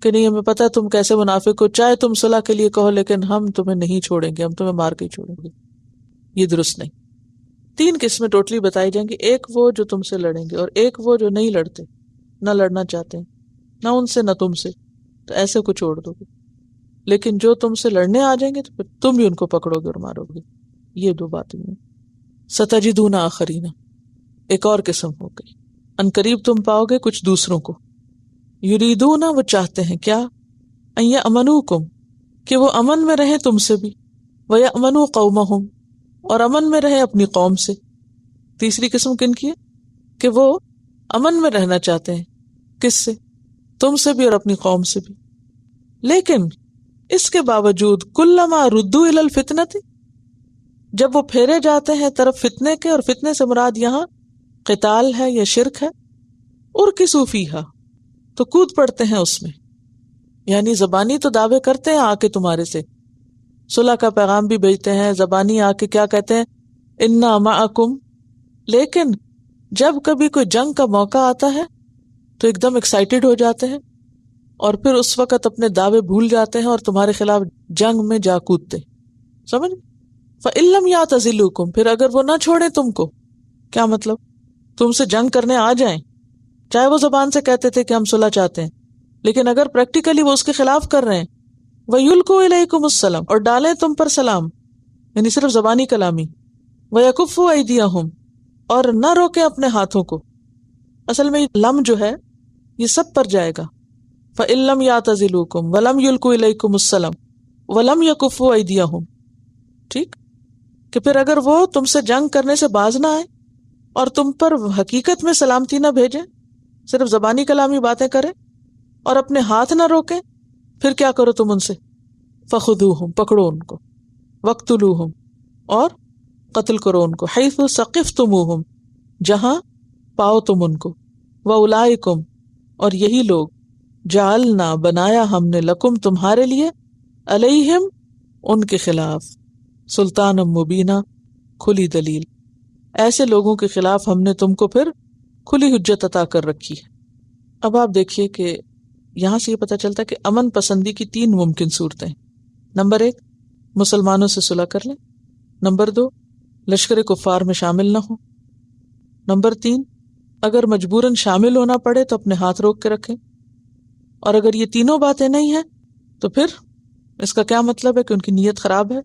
Speaker 1: کہ نہیں ہمیں پتہ ہے تم کیسے منافق ہو، چاہے تم صلح کے لیے کہو لیکن ہم تمہیں نہیں چھوڑیں گے، ہم تمہیں مار کے ہی چھوڑیں گے. یہ درست نہیں. 3 قسمیں ٹوٹلی بتائی جائیں گی. ایک وہ جو تم سے لڑیں گے، اور ایک وہ جو نہیں لڑتے، نہ لڑنا چاہتے ہیں، نہ ان سے نہ تم سے. تو ایسے کو چھوڑ دو گے. لیکن جو تم سے لڑنے آ جائیں گے تو پھر تم بھی ان کو پکڑو گے اور مارو گے. یہ 2 باتیں ہیں. ستجدون آخرین، ایک اور قسم ہو گئی. ان قریب تم پاؤ گے کچھ دوسروں کو، یریدون، وہ چاہتے ہیں کیا، ان یأمنوکم، کہ وہ امن میں رہیں تم سے بھی، ویأمنوا قومہم، اور امن میں رہیں اپنی قوم سے. تیسری قسم کن کی ہے؟ کہ وہ امن میں رہنا چاہتے ہیں. کس سے؟ تم سے بھی اور اپنی قوم سے بھی. لیکن اس کے باوجود کلما ردوا الی الفتنۃ، جب وہ پھیرے جاتے ہیں طرف فتنے کے، اور فتنے سے مراد یہاں قتال ہے یا شرک ہے، ارکسوا فیہا، تو کود پڑتے ہیں اس میں. یعنی زبانی تو دعوے کرتے ہیں آ کے تمہارے سے، صلح کا پیغام بھی بھیجتے ہیں، زبانی آ کے کیا کہتے ہیں، انا معکم. لیکن جب کبھی کوئی جنگ کا موقع آتا ہے تو ایک دم ایکسائٹڈ ہو جاتے ہیں، اور پھر اس وقت اپنے دعوے بھول جاتے ہیں اور تمہارے خلاف جنگ میں جا کودتے. سمجھ؟ فَإِن لَّمْ يَعْتَزِلُوكُمْ، پھر اگر وہ نہ چھوڑیں تم کو. کیا مطلب؟ تم سے جنگ کرنے آ جائیں، چاہے وہ زبان سے کہتے تھے کہ ہم صلح چاہتے ہیں، لیکن اگر پریکٹیکلی وہ اس کے خلاف کر رہے ہیں، وَيُلْقُوا إِلَيْكُمُ السَّلَامَ، اور ڈالیں تم پر سلام، یعنی صرف زبانی کلامی، وَيَكُفُّوا أَيْدِيَهُمْ، اور نہ روکیں اپنے ہاتھوں کو. اصل میں لم جو ہے یہ سب پر جائے گا. فَإِن لَّمْ يَعْتَزِلُوكُمْ وَلَمْ يُلْقُوا إِلَيْكُمُ السَّلَامَ، ولم یکفوا ایدیہم، ٹھیک، کہ پھر اگر وہ تم سے جنگ کرنے سے باز نہ آئے اور تم پر حقیقت میں سلامتی نہ بھیجیں، صرف زبانی کلامی باتیں کریں اور اپنے ہاتھ نہ روکیں، پھر کیا کرو تم ان سے؟ فخذوہم، پکڑو ان کو، وقتلوہم، اور قتل کرو ان کو، حیث ثقفتموہم، جہاں پاؤ تم ان کو، وَأُولَئِكُمْ، اور یہی لوگ، جعلنا، بنایا ہم نے، لکم، تمہارے لیے، علیہم، ان کے خلاف، سلطان مبینہ، کھلی دلیل، ایسے لوگوں کے خلاف ہم نے تم کو پھر کھلی حجت عطا کر رکھی ہے۔ اب آپ دیکھیے کہ یہاں سے یہ پتہ چلتا ہے کہ امن پسندی کی 3 ممکن صورتیں۔ نمبر 1، مسلمانوں سے صلح کر لیں۔ نمبر 2، لشکر کفار میں شامل نہ ہوں۔ نمبر 3، اگر مجبوراً شامل ہونا پڑے تو اپنے ہاتھ روک کے رکھیں۔ اور اگر یہ تینوں باتیں نہیں ہیں تو پھر اس کا کیا مطلب ہے کہ ان کی نیت خراب ہے،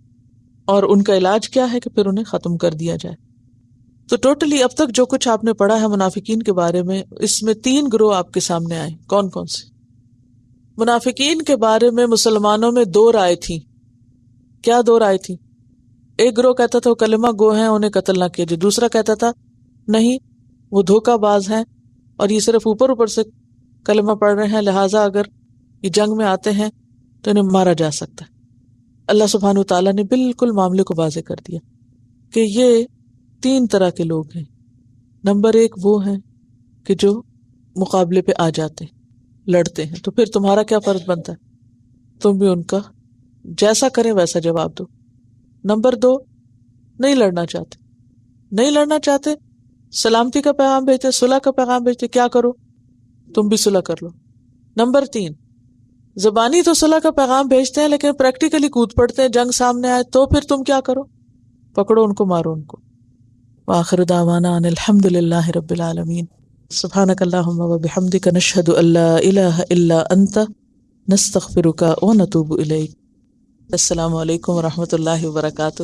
Speaker 1: اور ان کا علاج کیا ہے کہ پھر انہیں ختم کر دیا جائے۔ تو ٹوٹلی اب تک جو کچھ آپ نے پڑھا ہے منافقین کے بارے میں، اس میں 3 گروہ آپ کے سامنے آئے۔ کون کون سے؟ منافقین کے بارے میں مسلمانوں میں 2 رائے تھیں۔ کیا 2 رائے تھیں؟ ایک گروہ کہتا تھا وہ کلمہ گو ہیں، انہیں قتل نہ کیا جائے۔ دوسرا کہتا تھا نہیں، وہ دھوکہ باز ہیں اور یہ صرف اوپر اوپر سے کلمہ پڑھ رہے ہیں، لہٰذا اگر یہ جنگ میں آتے ہیں تو انہیں مارا جا سکتا ہے۔ اللہ سبحانہ وتعالیٰ نے بالکل معاملے کو واضح کر دیا کہ یہ 3 طرح کے لوگ ہیں۔ نمبر 1 وہ ہیں کہ جو مقابلے پہ آ جاتے ہیں، لڑتے ہیں، تو پھر تمہارا کیا فرض بنتا ہے؟ تم بھی ان کا جیسا کریں ویسا جواب دو۔ نمبر 2، نہیں لڑنا چاہتے، نہیں لڑنا چاہتے، سلامتی کا پیغام بھیجتے، صلح کا پیغام بھیجتے، کیا کرو؟ تم بھی صلح کر لو۔ نمبر 3، زبانی تو صلح کا پیغام بھیجتے ہیں لیکن پریکٹیکلی کود پڑتے ہیں، جنگ سامنے آئے تو پھر تم کیا کرو؟ پکڑو ان کو، مارو ان کو۔ وآخر دعوانا ان الحمد للہ رب العالمین۔ سبحانک اللہم وبحمدک، نشہد ان لا الہ الا انت، نستغفرک ونتوب الیک۔ السلام علیکم ورحمۃ اللہ وبرکاتہ۔